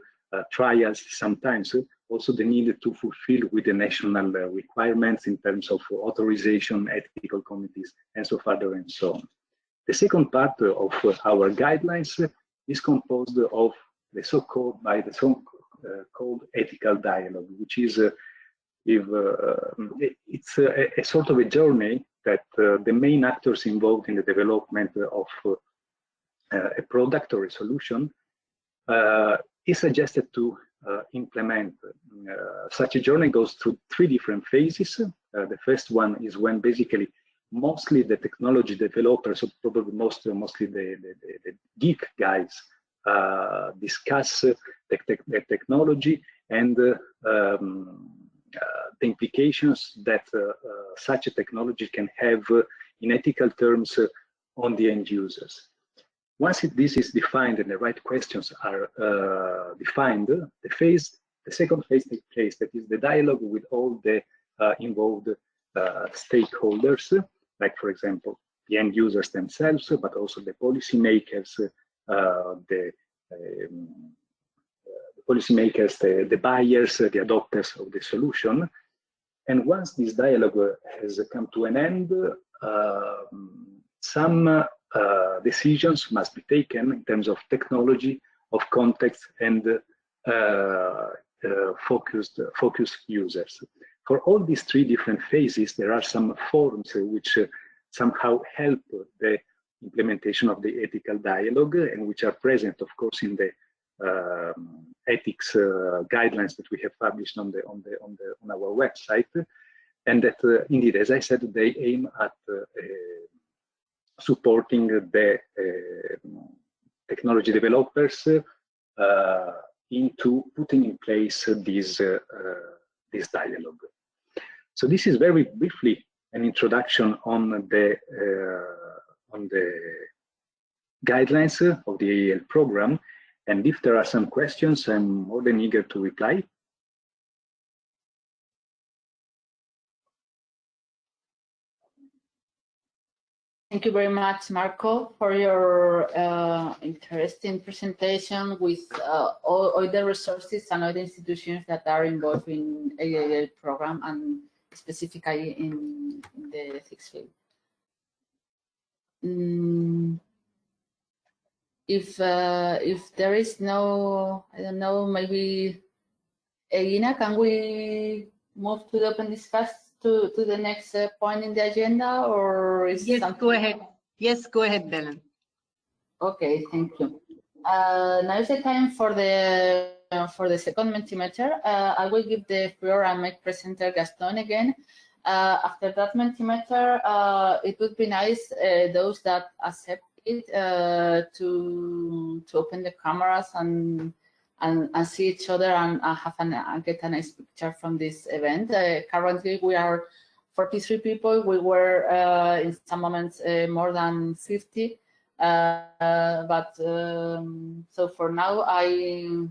trials sometimes, also the need to fulfill with the national requirements in terms of authorization, ethical committees, and so further and so on. The second part of our guidelines is composed of the so-called ethical dialogue, which is it's a sort of a journey that the main actors involved in the development of a product or a solution is suggested to implement. Such a journey goes through 3 different phases. The first one is when basically mostly the technology developers, or probably mostly the geek guys, discuss the technology and the implications that such a technology can have in ethical terms on the end users. Once this is defined and the right questions are defined, the second phase takes place. That is the dialogue with all the involved stakeholders, like, for example, the end users themselves, but also the policymakers, the buyers, the adopters of the solution. And once this dialogue has come to an end, some decisions must be taken in terms of technology, of context, and focused users. For all these 3 different phases, there are some forums which somehow help the implementation of the ethical dialogue, and which are present, of course, in the ethics guidelines that we have published on our website, and that indeed, as I said, they aim at supporting the technology developers into putting in place this dialogue. So this is very briefly an introduction on the guidelines of the AEL program. And if there are some questions, I'm more than eager to reply. Thank you very much, Marco, for your interesting presentation with all the resources and all the institutions that are involved in AEL program and specifically in the ethics field. If there is no, I don't know, maybe Egina, can we move to the open discuss to the next point in the agenda, or is yes, something? go ahead. Yes, go ahead, Belen. Okay, thank you. Now is the time for the second Mentimeter. I will give the floor and make presenter Gaston again. After that Mentimeter, it would be nice those that accept it to open the cameras and see each other and get a nice picture from this event. Currently, we are 43 people. We were in some moments more than 50. But so for now, I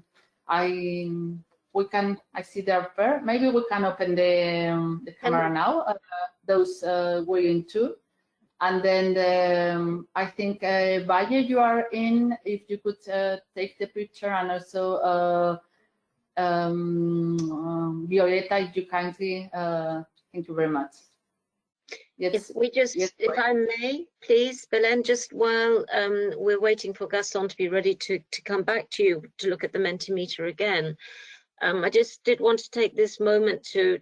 see their pair. Maybe we can open the camera now. Those willing to. And then I think, Valle, you are in. If you could take the picture, and also Violeta, if you kindly. Thank you very much. Yes. If we just, yes, if I may, please, Belen, just while we're waiting for Gaston to be ready to come back to you to look at the Mentimeter again. I just did want to take this moment to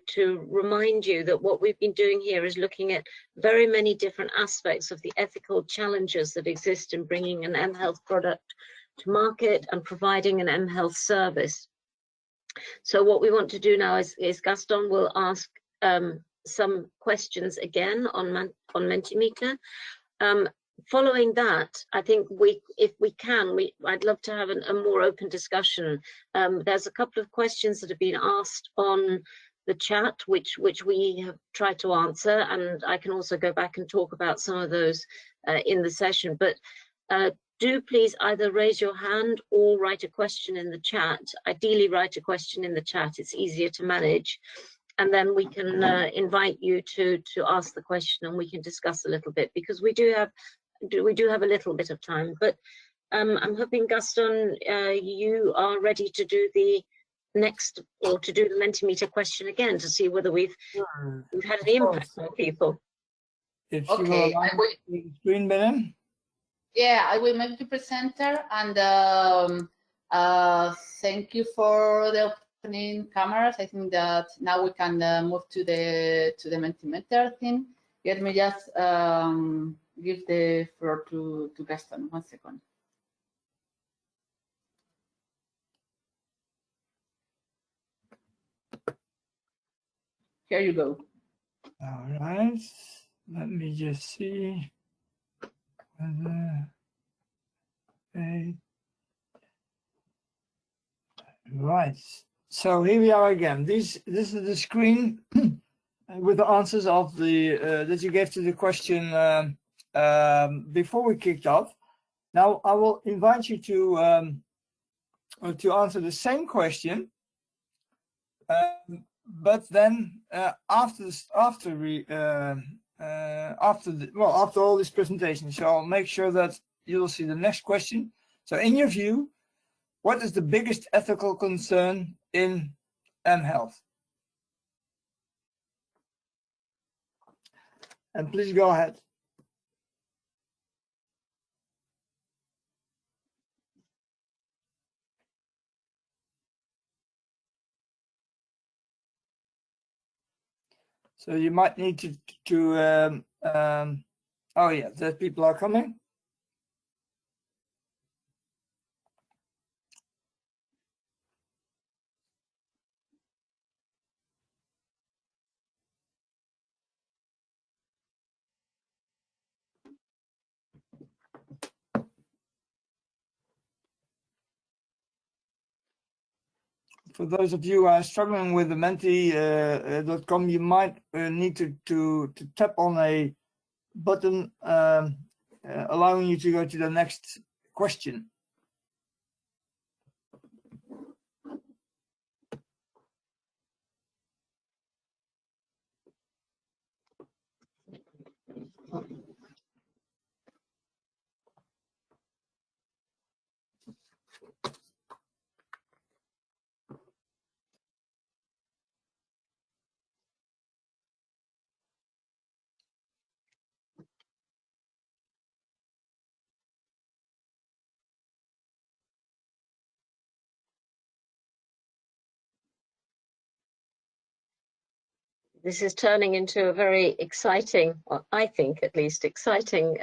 remind you that what we've been doing here is looking at very many different aspects of the ethical challenges that exist in bringing an mHealth product to market and providing an mHealth service. So what we want to do now is Gaston will ask some questions again on Mentimeter. Following that, I think if we can, I'd love to have a more open discussion. There's a couple of questions that have been asked on the chat, which we have tried to answer, and I can also go back and talk about some of those in the session. But do please either raise your hand or write a question in the chat. Ideally, write a question in the chat. It's easier to manage. And then we can invite you to ask the question, and we can discuss a little bit, because we do have a little bit of time. But I'm hoping, Gaston, you are ready to do the next, or to do the Mentimeter question again, to see whether we've had an impact on people. If Okay, you will the screen, Belen. Yeah, I will make the presenter, and thank you for the opening cameras. I think that now we can move to the Mentimeter thing. Let me just give the floor to Gaston. 1 second. Here you go. All right. Let me just see. Right. So here we are again. This is the screen with the answers of the that you gave to the question before we kicked off. Now I will invite you to answer the same question, but then after all this presentation. So I'll make sure that you'll see the next question. So in your view, what is the biggest ethical concern in mHealth? And please go ahead. So you might need to oh yeah, the people are coming. for those of you who are struggling with the menti.com, you might need to tap on a button allowing you to go to the next question. This is turning into a very exciting, or I think at least exciting,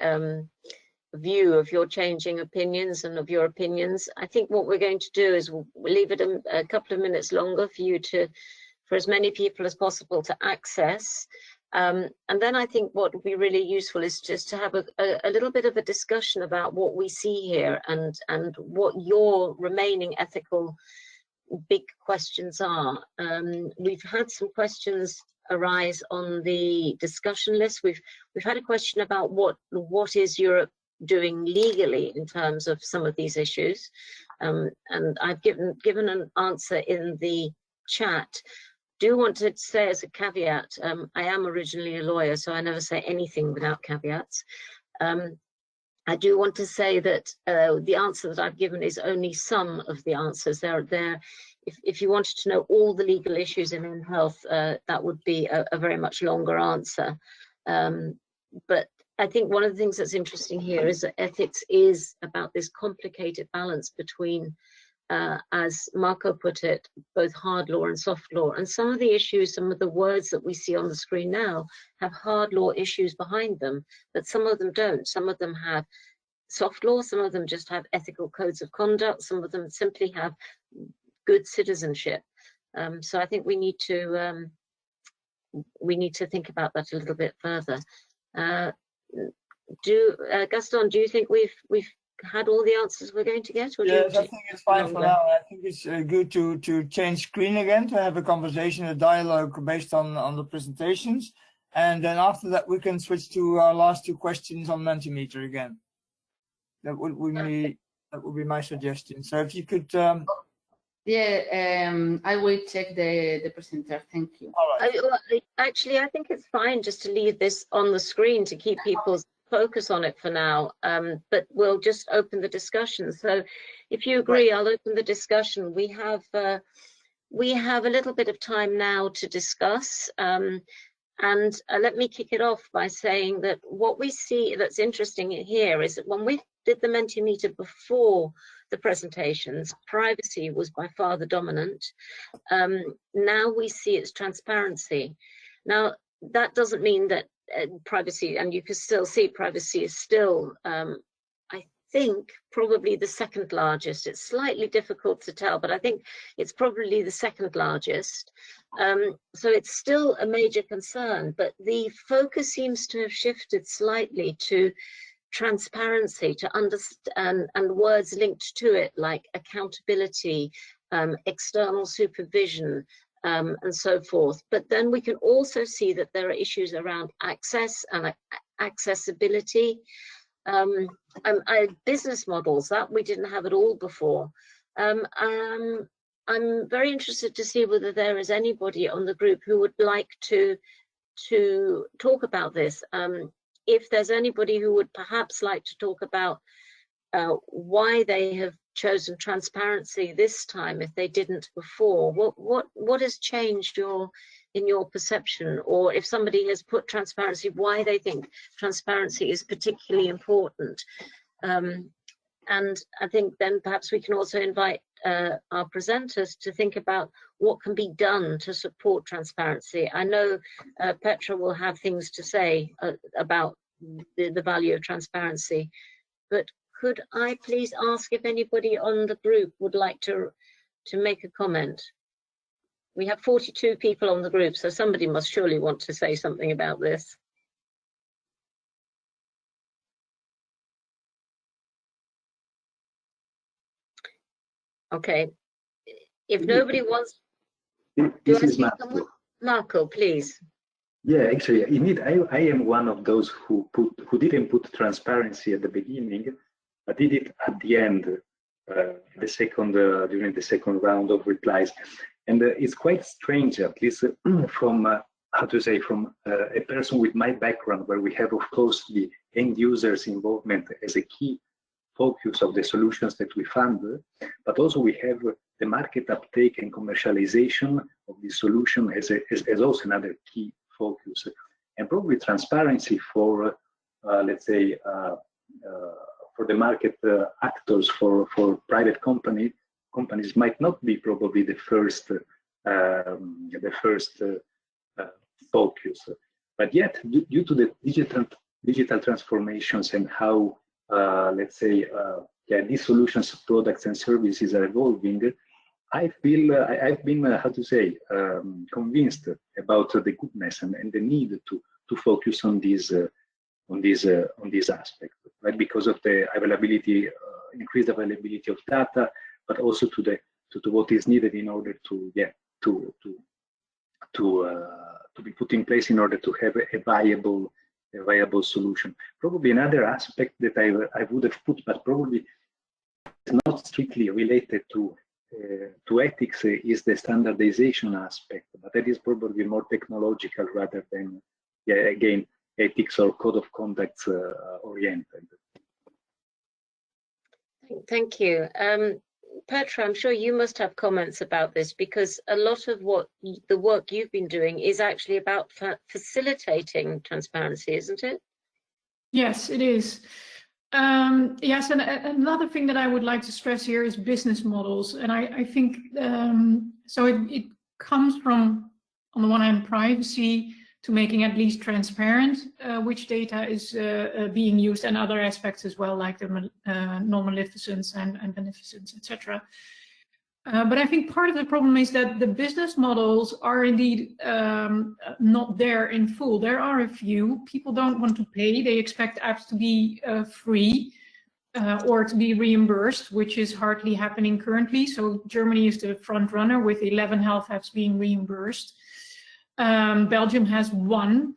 view of your changing opinions and of your opinions. I think what we're going to do is we'll leave it a couple of minutes longer for you to, for as many people as possible to access. And then I think what would be really useful is just to have a little bit of a discussion about what we see here and what your remaining ethical big questions are. We've had some questions arise on the discussion list. We've had a question about what is Europe doing legally in terms of some of these issues, and I've given an answer in the chat. Do want to say as a caveat, I am originally a lawyer, so I never say anything without caveats. I do want to say that the answer that I've given is only some of the answers. If you wanted to know all the legal issues in mHealth, that would be a very much longer answer. But I think one of the things that's interesting here is that ethics is about this complicated balance between, as Marco put it, both hard law and soft law. And some of the issues, some of the words that we see on the screen now have hard law issues behind them, but some of them don't. Some of them have soft law, some of them just have ethical codes of conduct, some of them simply have good citizenship. So I think we need to think about that a little bit further. Gaston, do you think we've had all the answers we're going to get? Or yes, I think it's fine for now. I think it's good to change screen again, to have a conversation, a dialogue based on the presentations, and then after that we can switch to our last two questions on Mentimeter again. That would be my suggestion. So if you could. Yeah, I will check the presenter. Thank you. All right. Actually, I think it's fine just to leave this on the screen to keep people's focus on it for now. But we'll just open the discussion. So, if you agree, I'll open the discussion. We have a little bit of time now to discuss. And let me kick it off by saying that what we see that's interesting here is that when we did the Mentimeter before the presentations, privacy was by far the dominant. Now we see it's transparency. Now, that doesn't mean that privacy, and you can still see privacy is still, I think, probably the second largest. It's slightly difficult to tell, but I think it's probably the second largest. So it's still a major concern, but the focus seems to have shifted slightly to transparency, to understand, and words linked to it like accountability, external supervision, and so forth. But then we can also see that there are issues around access and accessibility, business models that we didn't have at all before. I'm very interested to see whether there is anybody on the group who would like to talk about this. If there's anybody who would perhaps like to talk about why they have chosen transparency this time if they didn't before, what has changed in your perception, or if somebody has put transparency, why they think transparency is particularly important. And I think then perhaps we can also invite our presenters to think about what can be done to support transparency. I know Petra will have things to say about the value of transparency, but could I please ask if anybody on the group would like to make a comment? We have 42 people on the group, so somebody must surely want to say something about this. Okay, If nobody wants, this is Marco. Marco, please. Yeah, actually, indeed, I am one of those who didn't put transparency at the beginning, but did it at the end, during the second round of replies, and it's quite strange, at least from from a person with my background, where we have, of course, the end users' involvement as a key focus of the solutions that we fund, but also we have the market uptake and commercialization of the solution as also another key focus, and probably transparency for let's say for the market actors, for private companies might not be probably the first focus, but yet due to the digital transformations and how let's say these solutions, products and services are evolving, I feel I've been convinced about the goodness and the need to focus on these aspects, right? Because of the availability, increased availability of data, but also to what is needed in order to be put in place in order to have a viable solution. Probably another aspect that I would have put, but probably is not strictly related to ethics, is the standardization aspect, but that is probably more technological rather than, again, ethics or code of conduct oriented. Thank you. Petra, I'm sure you must have comments about this, because a lot of the work you've been doing is actually about facilitating transparency, isn't it? Yes, it is. Yes, and another thing that I would like to stress here is business models. And I think, so it comes from, on the one hand, privacy, to making at least transparent which data is being used, and other aspects as well, like the non-maleficence and beneficence, etc. But I think part of the problem is that the business models are indeed not there in full. There are a few. People don't want to pay. They expect apps to be free or to be reimbursed, which is hardly happening currently. So Germany is the front runner with 11 health apps being reimbursed. Belgium has 1.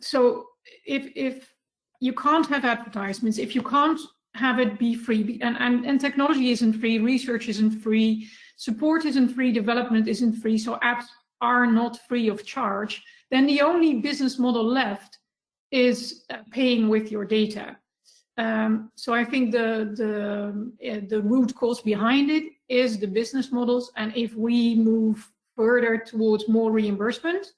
So if you can't have advertisements, if you can't have it be free, and technology isn't free, research isn't free, support isn't free, development isn't free, so apps are not free of charge, then the only business model left is paying with your data. So I think the root cause behind it is the business models, and if we move further towards more reimbursement,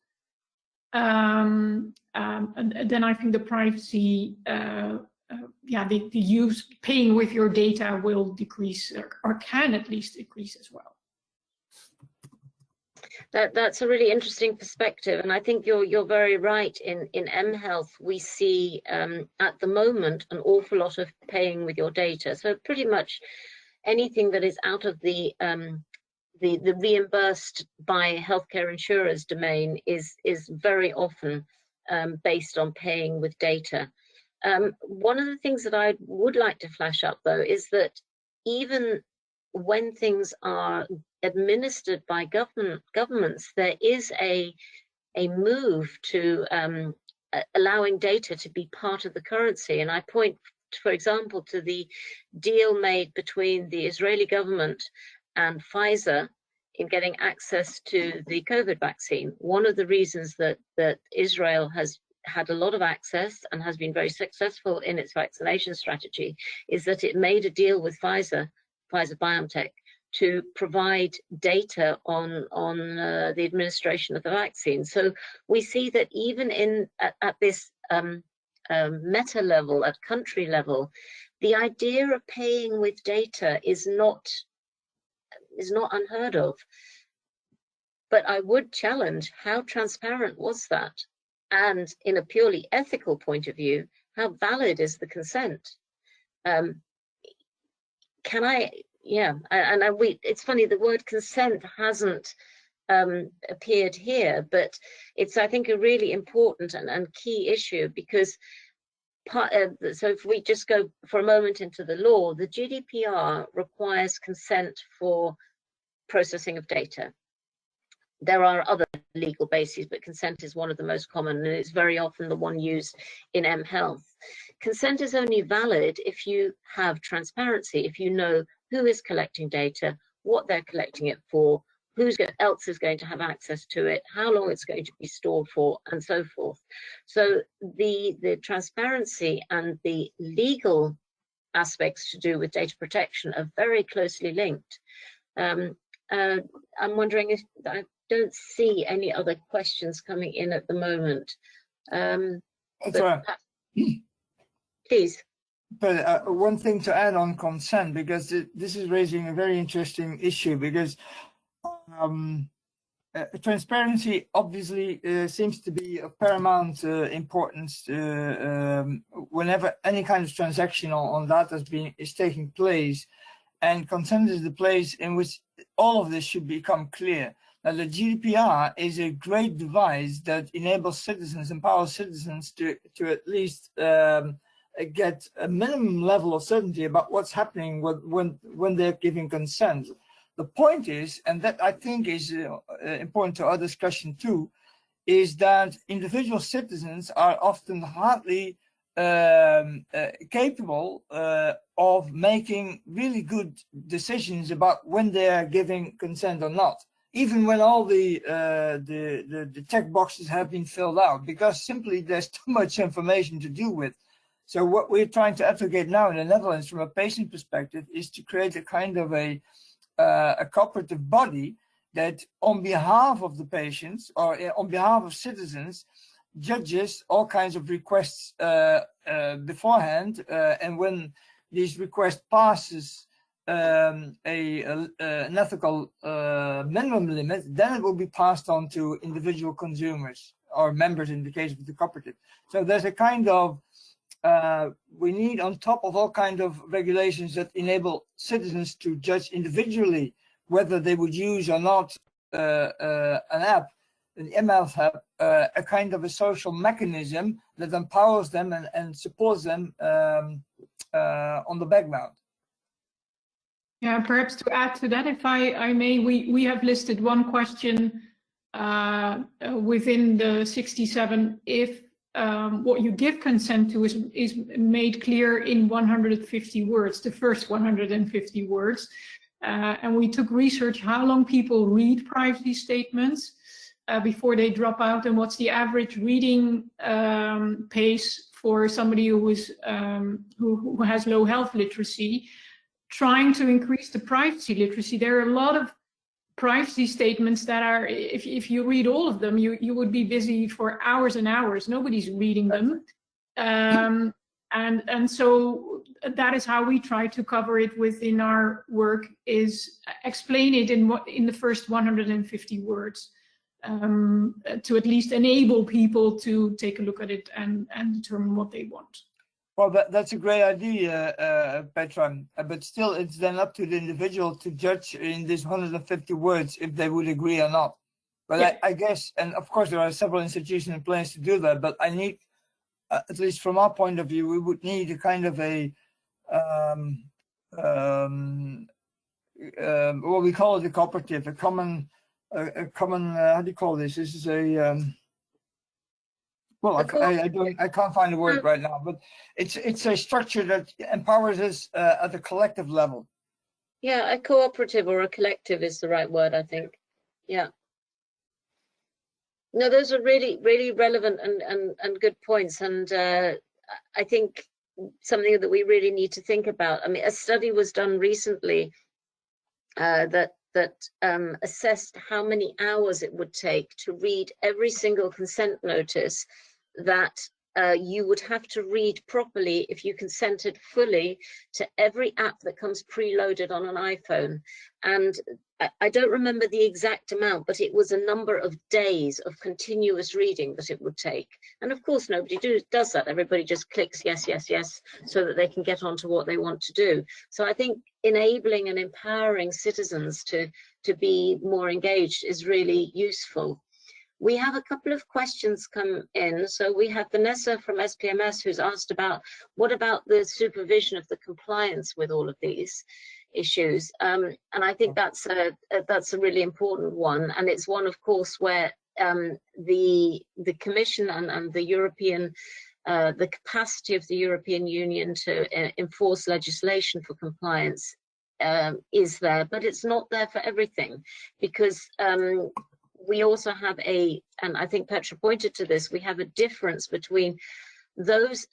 and then I think the privacy, the use, paying with your data will decrease, or can at least decrease as well. That's a really interesting perspective, and I think you're very right. In mHealth, we see at the moment an awful lot of paying with your data. So pretty much anything that is out of the reimbursed by healthcare insurers domain is very often based on paying with data. One of the things that I would like to flash up, though, is that even when things are administered by governments, there is a move to allowing data to be part of the currency. And I point, for example, to the deal made between the Israeli government and Pfizer in getting access to the COVID vaccine. One of the reasons that Israel has had a lot of access and has been very successful in its vaccination strategy is that it made a deal with Pfizer-BioNTech, to provide data on the administration of the vaccine. So we see that even at this meta level, at country level, the idea of paying with data is not unheard of. But I would challenge, how transparent was that? And in a purely ethical point of view, how valid is the consent? It's funny, the word consent hasn't appeared here, but it's, I think, a really important and key issue, because so if we just go for a moment into the law, the GDPR requires consent for processing of data. There are other legal bases, but consent is one of the most common, and it's very often the one used in mHealth. Consent is only valid if you have transparency, if you know who is collecting data, what they're collecting it for, who else is going to have access to it, how long it's going to be stored for, and so forth. So the transparency and the legal aspects to do with data protection are very closely linked. I'm wondering if I don't see any other questions coming in at the moment. Please. But one thing to add on consent, because this is raising a very interesting issue, because transparency obviously seems to be of paramount importance whenever any kind of transaction on data is taking place, and consent is the place in which all of this should become clear. Now, the GDPR is a great device that enables citizens, empowers citizens to at least get a minimum level of certainty about what's happening when they're giving consent. The point is, and that I think is important to our discussion too, is that individual citizens are often hardly capable of making really good decisions about when they are giving consent or not, even when all the check boxes have been filled out, because simply there's too much information to deal with. So what we're trying to advocate now in the Netherlands from a patient perspective is to create a kind of a cooperative body that on behalf of the patients or on behalf of citizens judges all kinds of requests beforehand, and when these requests passes an ethical minimum limit, then it will be passed on to individual consumers or members in the case of the cooperative. So there's a kind of we need, on top of all kinds of regulations that enable citizens to judge individually whether they would use or not an app, an mHealth app, a kind of a social mechanism that empowers them and supports them on the background. Yeah, perhaps to add to that, if I may, we have listed one question within the 67 if what you give consent to is made clear in 150 words, the first 150 words. And we took research how long people read privacy statements before they drop out, and what's the average reading pace for somebody who has low health literacy. Trying to increase the privacy literacy, there are a lot of privacy statements that are, if you read all of them, you would be busy for hours and hours. Nobody's reading them. And so that is how we try to cover it within our work, is explain it in the first 150 words to at least enable people to take a look at it and determine what they want. Well, that's a great idea, Petra, but still it's then up to the individual to judge in these 150 words if they would agree or not. But yeah. I guess, and of course there are several institutions in place to do that, but I need, at least from our point of view, we would need a kind of a, what we call it a cooperative, a common, how do you call this? This is a, well, I can't find the word right now, but it's a structure that empowers us at a collective level. Yeah, a cooperative or a collective is the right word, I think. Yeah. No, those are really, really relevant and good points, and I think something that we really need to think about. I mean, a study was done recently that assessed how many hours it would take to read every single consent notice that you would have to read properly if you consented fully to every app that comes preloaded on an iPhone. And I don't remember the exact amount, but it was a number of days of continuous reading that it would take. And of course, nobody does that. Everybody just clicks yes, yes, yes, so that they can get on to what they want to do. So I think enabling and empowering citizens to be more engaged is really useful. We have a couple of questions come in. So we have Vanessa from SPMS who's asked about what about the supervision of the compliance with all of these issues, and I think that's a really important one, and it's one, of course, where the Commission and the European the capacity of the European Union to enforce legislation for compliance is there, but it's not there for everything, because we also have and I think Petra pointed to this, we have a difference between those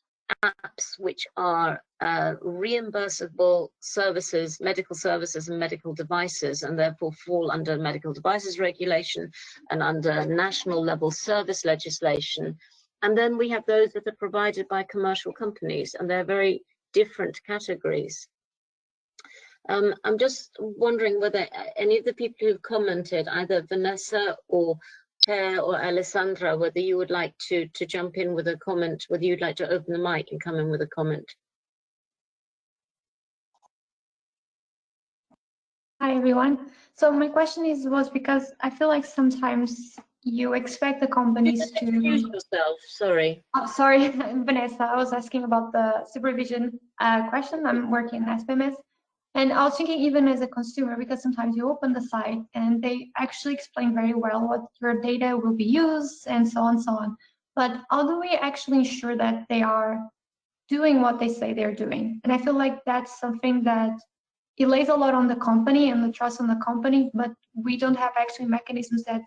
apps which are reimbursable services, medical services and medical devices, and therefore fall under medical devices regulation and under national level service legislation. And then we have those that are provided by commercial companies, and they're very different categories. I'm just wondering whether any of the people who've commented, either Vanessa or Per or Alessandra, whether you would like to jump in with a comment, whether you'd like to open the mic and come in with a comment. Hi, everyone. So my question was because I feel like sometimes you expect the companies to... Excuse yourself, sorry. Oh, sorry, Vanessa, I was asking about the supervision question. I'm working in SPMS. And I was thinking even as a consumer, because sometimes you open the site and they actually explain very well what your data will be used and so on and so on. But how do we actually ensure that they are doing what they say they're doing? And I feel like that's something that it lays a lot on the company and the trust on the company, but we don't have actually mechanisms that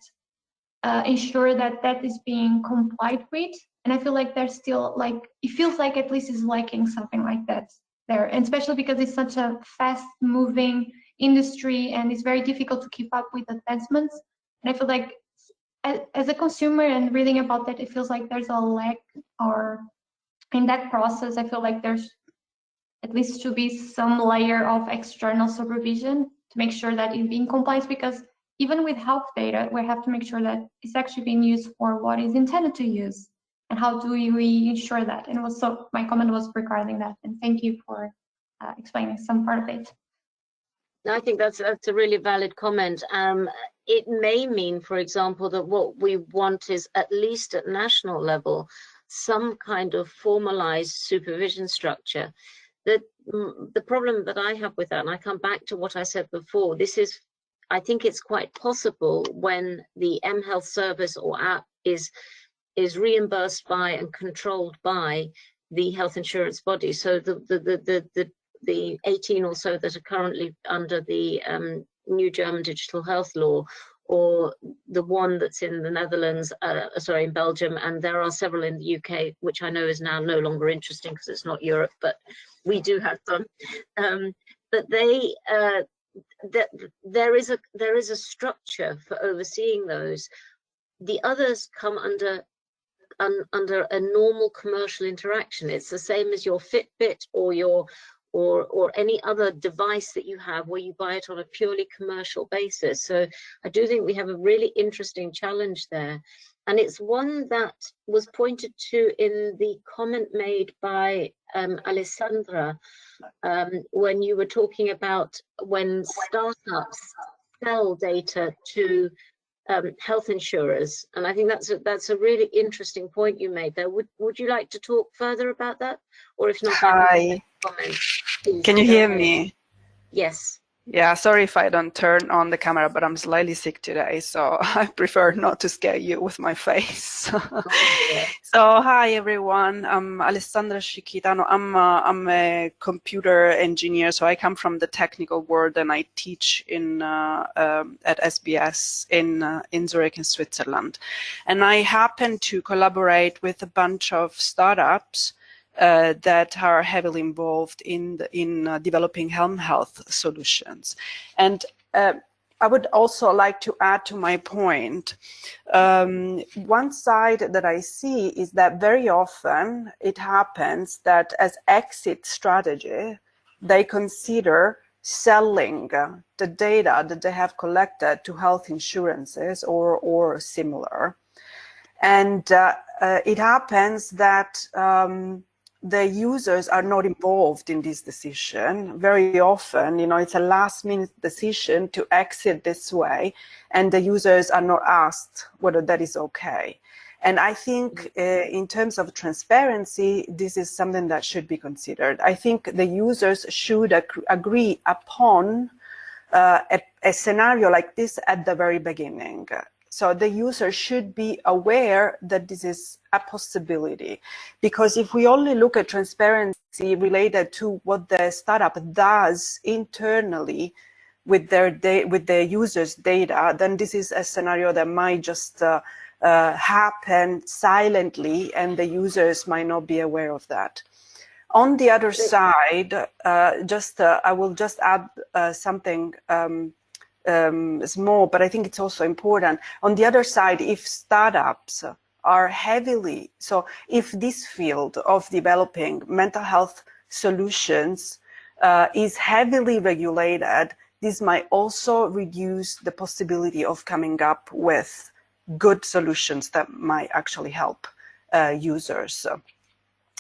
ensure that that is being complied with. And I feel like there's still like, it feels like at least is lacking something like that there, and especially because it's such a fast moving industry and it's very difficult to keep up with advancements. And I feel like as a consumer and reading about that, it feels like there's a lack, or in that process, I feel like there's at least to be some layer of external supervision to make sure that it's being compliant, because even with health data, we have to make sure that it's actually being used for what is intended to use. And how do we ensure that? And also, my comment was regarding that. And thank you for explaining some part of it. I think that's a really valid comment. It may mean, for example, that what we want is, at least at national level, some kind of formalized supervision structure. The problem that I have with that, and I come back to what I said before, this is, I think it's quite possible when the mHealth service or app is reimbursed by and controlled by the health insurance body. So the 18 or so that are currently under the new German digital health law, or the one that's in the Netherlands, sorry, in Belgium, and there are several in the UK, which I know is now no longer interesting because it's not Europe, but we do have them. But they, there is a structure for overseeing those. The others come under a normal commercial interaction. It's the same as your Fitbit or your or any other device that you have where you buy it on a purely commercial basis. So I do think we have a really interesting challenge there. And it's one that was pointed to in the comment made by Alessandra when you were talking about when startups sell data to health insurers. And I think that's a really interesting point you made there. Would you like to talk further about that? Or if not, hi. Can you hear me? Yes. Yeah, sorry if I don't turn on the camera, but I'm slightly sick today, so I prefer not to scare you with my face. So, hi everyone, I'm Alessandra Scichitano. I'm a computer engineer, so I come from the technical world, and I teach at SBS in Zurich in Switzerland. And I happen to collaborate with a bunch of startups that are heavily involved in developing mHealth solutions. And I would also like to add to my point, one side that I see is that very often it happens that as exit strategy, they consider selling the data that they have collected to health insurances or similar. And it happens that the users are not involved in this decision. Very often, you know, it's a last-minute decision to exit this way, and the users are not asked whether that is okay. And I think in terms of transparency, this is something that should be considered. I think the users should agree upon a scenario like this at the very beginning. So the user should be aware that this is a possibility, because if we only look at transparency related to what the startup does internally with the users' data, then this is a scenario that might just happen silently, and the users might not be aware of that. On the other side, I will just add something small, but I think it's also important. On the other side, if startups are heavily, so if this field of developing mental health solutions is heavily regulated, this might also reduce the possibility of coming up with good solutions that might actually help users.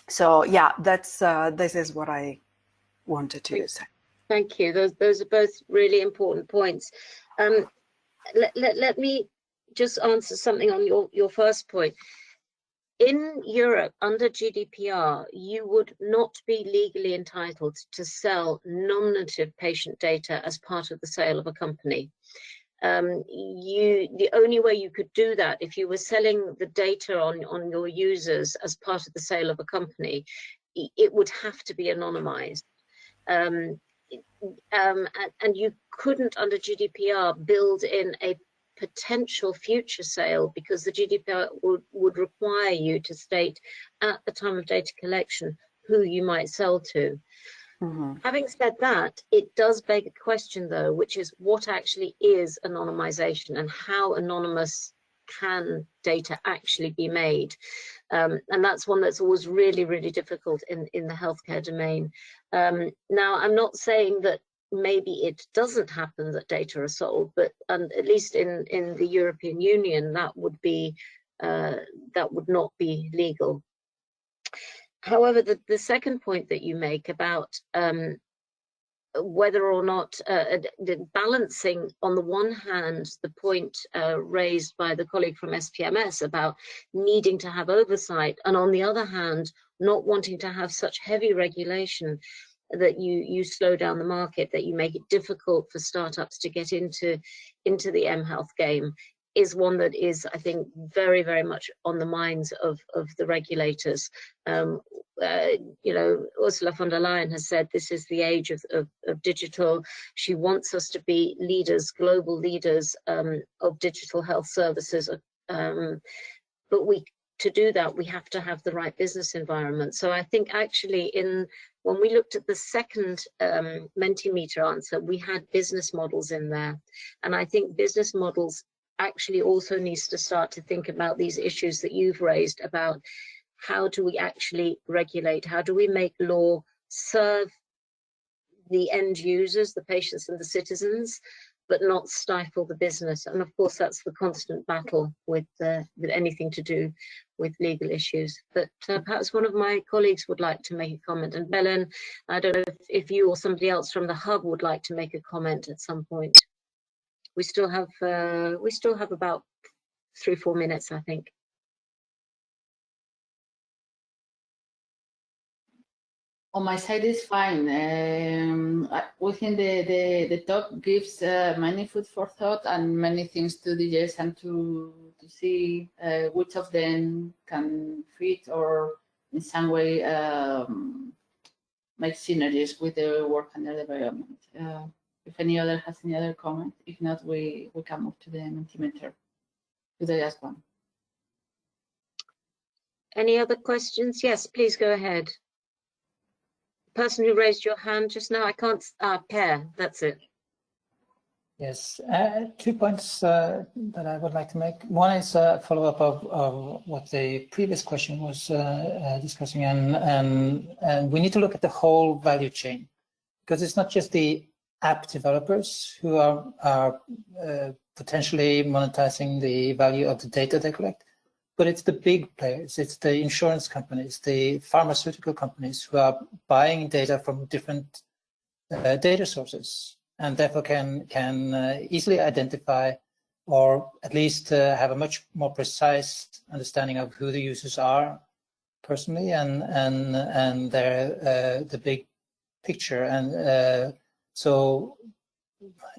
So yeah, that's this is what I wanted to say. Thank you. Those are both really important points. Let me just answer something on your first point. In Europe, under GDPR, you would not be legally entitled to sell nominative patient data as part of the sale of a company. The only way you could do that, if you were selling the data on your users as part of the sale of a company, it would have to be anonymized. And you couldn't, under GDPR, build in a potential future sale, because the GDPR would require you to state at the time of data collection who you might sell to. Mm-hmm. Having said that, it does beg a question, though, which is what actually is anonymization and how anonymous can data actually be made? And that's one that's always really, really difficult in the healthcare domain. Now, I'm not saying that maybe it doesn't happen that data are sold, but at least in the European Union, that would not be legal. However, the second point that you make about whether or not the balancing, on the one hand, the point raised by the colleague from SPMS about needing to have oversight, and on the other hand, not wanting to have such heavy regulation that you slow down the market, that you make it difficult for startups to get into the mHealth game, is one that is, I think, very, very much on the minds of the regulators. You know, Ursula von der Leyen has said this is the age of digital. She wants us to be leaders, global leaders of digital health services. But to do that, we have to have the right business environment. So I think actually when we looked at the second Mentimeter answer, we had business models in there. And I think business models actually also needs to start to think about these issues that you've raised about how do we actually regulate, how do we make law serve the end users, the patients and the citizens, but not stifle the business. And of course, that's the constant battle with anything to do with legal issues. But perhaps one of my colleagues would like to make a comment. And Belen, I don't know if you or somebody else from the hub would like to make a comment at some point. We still have about 3-4 minutes, I think. On my side is fine. Within the talk gives many food for thought and many things to digest and to see which of them can fit or in some way make synergies with the work under development. If any other has any other comment, if not, we can move to the Mentimeter, to the last one. Any other questions? Yes, please go ahead. Person who raised your hand just now, I can't, Per, that's it. Yes, 2 points that I would like to make. One is a follow-up of what the previous question was discussing, and we need to look at the whole value chain, because it's not just the app developers who are potentially monetizing the value of the data they collect, but it's the big players, it's the insurance companies, the pharmaceutical companies who are buying data from different data sources, and therefore can easily identify, or at least have a much more precise understanding of who the users are personally, and their the big picture. And so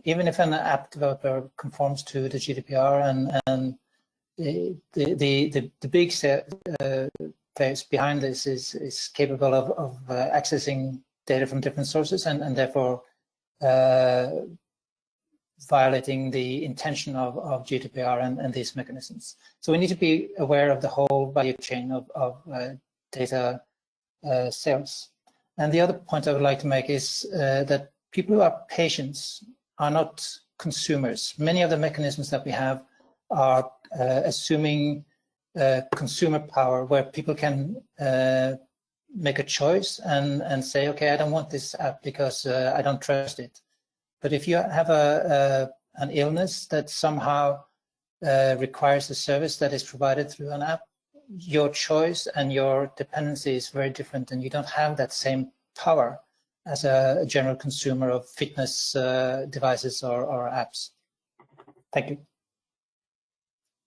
even if an app developer conforms to the GDPR and the big players behind this is capable of accessing data from different sources, and therefore violating the intention of GDPR and these mechanisms. So we need to be aware of the whole value chain of data sales. And the other point I would like to make is that people who are patients are not consumers. Many of the mechanisms that we have are assuming consumer power, where people can make a choice and say, okay, I don't want this app because I don't trust it. But if you have an illness that somehow requires a service that is provided through an app, your choice and your dependency is very different, and you don't have that same power as a general consumer of fitness devices or apps. Thank you.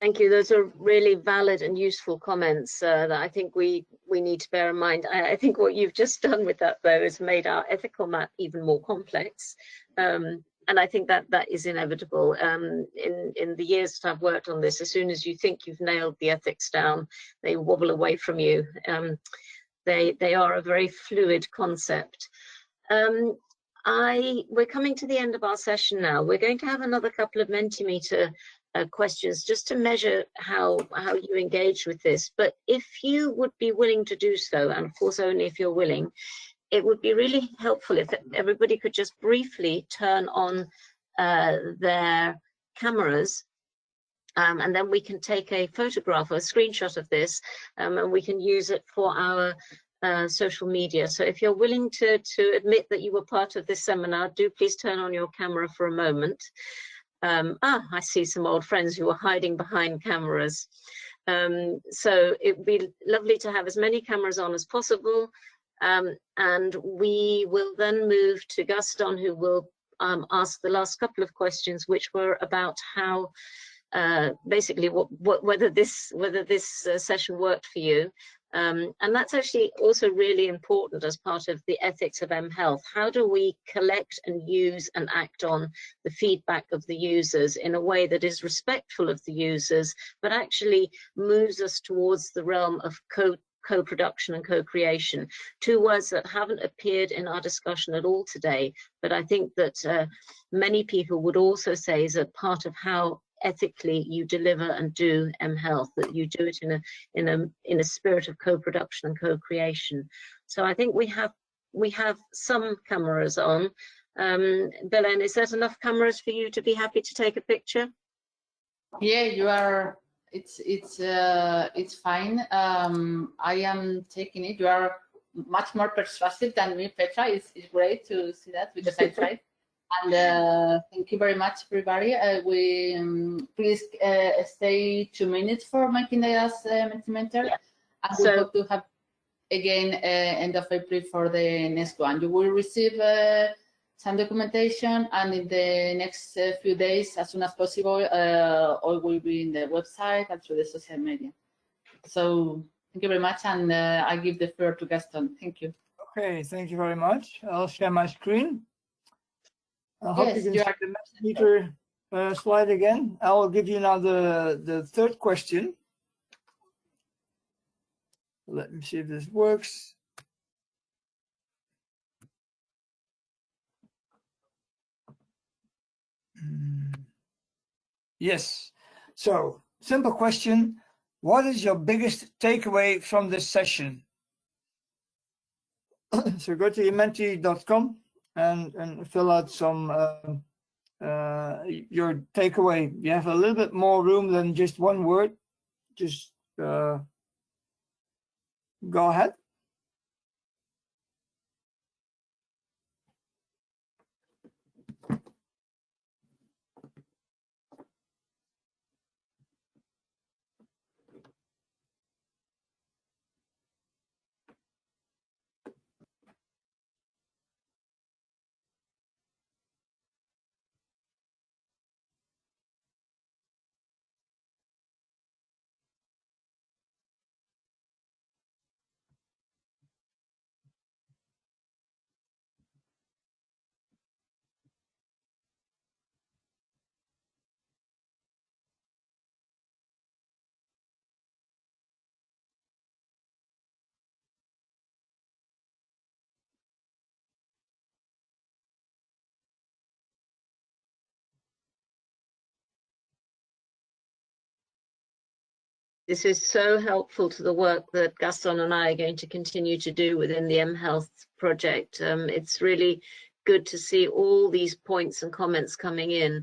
Thank you. Those are really valid and useful comments that I think we need to bear in mind. I think what you've just done with that, though, is made our ethical map even more complex. And I think that is inevitable. In the years that I've worked on this, as soon as you think you've nailed the ethics down, they wobble away from you. They are a very fluid concept. We're coming to the end of our session now. We're going to have another couple of Mentimeter questions just to measure how you engage with this. But if you would be willing to do so, and of course only if you're willing, it would be really helpful if everybody could just briefly turn on their cameras, and then we can take a photograph or a screenshot of this, and we can use it for our social media. So if you're willing to admit that you were part of this seminar, do please turn on your camera for a moment. I see some old friends who are hiding behind cameras. So it would be lovely to have as many cameras on as possible. And we will then move to Gaston, who will ask the last couple of questions, which were about how basically whether this session worked for you. And that's actually also really important as part of the ethics of mHealth. How do we collect and use and act on the feedback of the users in a way that is respectful of the users, but actually moves us towards the realm of co-production and co-creation? Two words that haven't appeared in our discussion at all today, but I think that many people would also say is a part of how ethically you deliver and do mHealth, that you do it in a spirit of co-production and co-creation. So I think we have some cameras on. Belen, is that enough cameras for you to be happy to take a picture? Yeah, you are. It's fine. I am taking it. You are much more persuasive than me, Petra. It's great to see that, because I tried. And thank you very much, everybody. Please stay 2 minutes for making the last Mentimeter. Yeah. And we hope to have again end of April for the next one. You will receive some documentation, and in the next few days, as soon as possible, all will be in the website and through the social media. So thank you very much, and I give the floor to Gaston. Thank you. Okay, thank you very much. I'll share my screen. I hope you can see the Mentimeter slide again. I will give you now the third question. Let me see if this works. Yes. So, simple question. What is your biggest takeaway from this session? So go to menti.com and fill out some your takeaway. You have a little bit more room than just one word. Just go ahead. This is so helpful to the work that Gaston and I are going to continue to do within the mHealth project. It's really good to see all these points and comments coming in.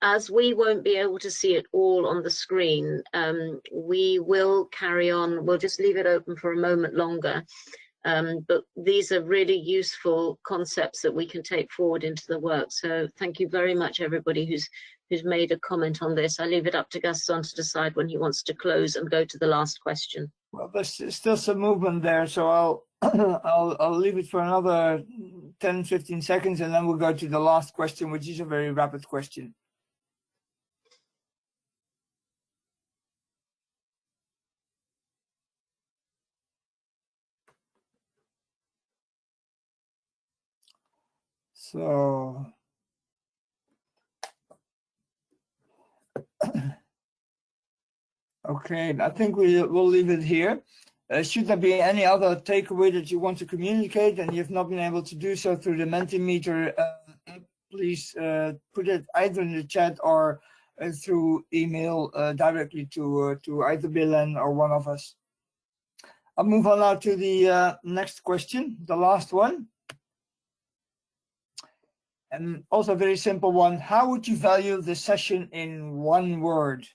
As we won't be able to see it all on the screen, we will carry on. We'll just leave it open for a moment longer. But these are really useful concepts that we can take forward into the work. So thank you very much, everybody who's made a comment on this. I leave it up to Gaston to decide when he wants to close and go to the last question. Well, there's still some movement there, so I'll I'll leave it for another 10-15 seconds, and then we'll go to the last question, which is a very rapid question. So okay, I think we'll leave it here. Should there be any other takeaway that you want to communicate and you've not been able to do so through the Mentimeter app, please put it either in the chat or through email directly to either Bilen or one of us. I'll move on now to the next question, the last one. And also a very simple one. How would you value the session in one word?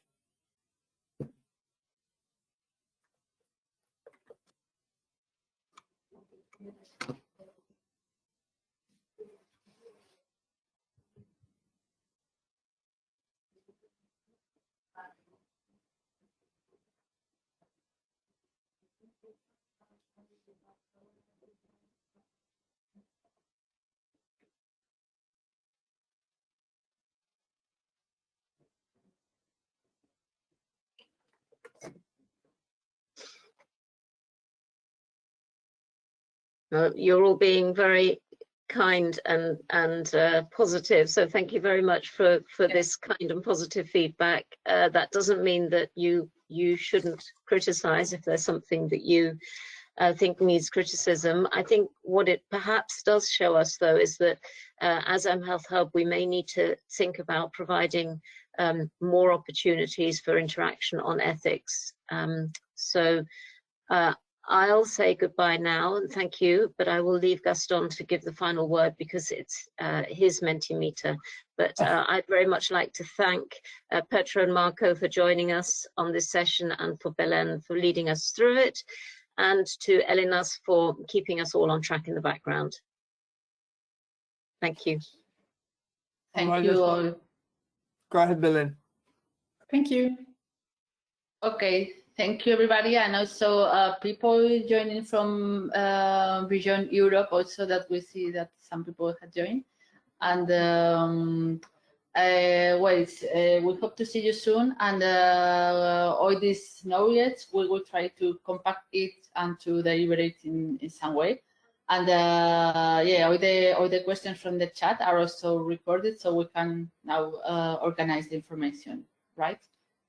You're all being very kind and positive, so thank you very much for this kind and positive feedback. That doesn't mean that you shouldn't criticize if there's something that you think needs criticism. I think what it perhaps does show us, though, is that as mHealth Hub, we may need to think about providing more opportunities for interaction on ethics. I'll say goodbye now and thank you, but I will leave Gaston to give the final word because it's his Mentimeter. But I'd very much like to thank Petra and Marco for joining us on this session, and for Belen for leading us through it, and to Elinas for keeping us all on track in the background. Thank you. Thank you all. Go ahead, Belen. Thank you. Okay. Thank you, everybody, and also people joining from Region Europe. Also, that we see that some people have joined, and we hope to see you soon. And all this knowledge, we will try to compact it and to deliberate in some way. And yeah, all the questions from the chat are also recorded, so we can now organize the information. Right?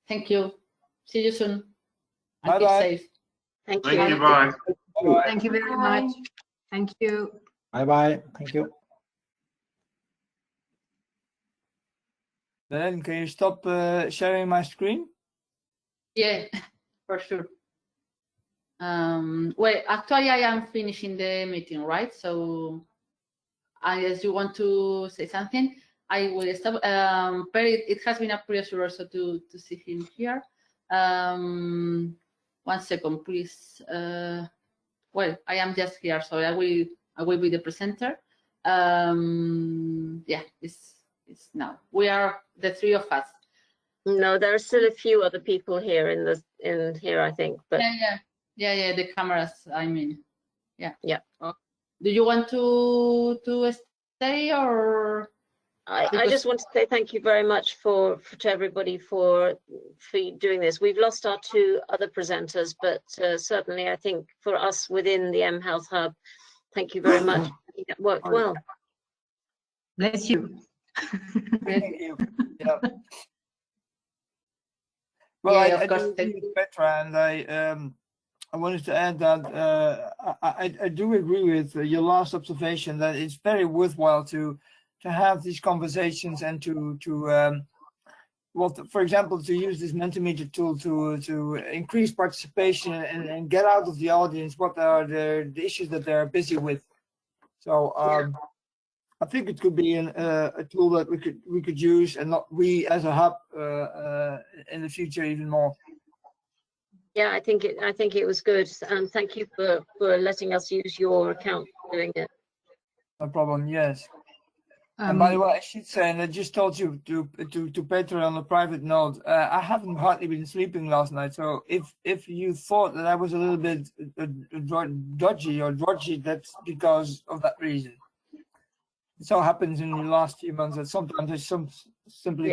Thank you. See you soon. Bye bye. Safe. Thank you. Thank you. Bye. Thank you very much. Thank you. Bye bye. Thank you. Then can you stop sharing my screen? Yeah, for sure. Well, actually, I am finishing the meeting, right? So, unless you want to say something, I will stop. It has been a pleasure also to see him here. 1 second, please. Well, I am just here, so I will be the presenter. Yeah, it's now. We are the three of us. No, there are still a few other people here in here, I think. But yeah, the cameras, I mean. Yeah. Do you want to stay, or? I just want to say thank you very much to everybody for doing this. We've lost our two other presenters, but certainly I think for us within the mHealth Hub, thank you very much. It worked well. Bless you. Thank you. Yeah. Well, yeah, I do agree with Petra, and I wanted to add that I do agree with your last observation that it's very worthwhile to have these conversations and to for example, to use this Mentimeter tool to increase participation and get out of the audience what are the issues that they're busy with. So I think it could be a tool that we could use, and not we as a hub in the future even more. Yeah, I think it was good, and thank you for letting us use your account for doing it. No problem. Yes. And by the way, I should say, and I just told you to Petra on a private note, I haven't hardly been sleeping last night. So if you thought that I was a little bit dodgy, that's because of that reason. It so happens in the last few months that sometimes I simply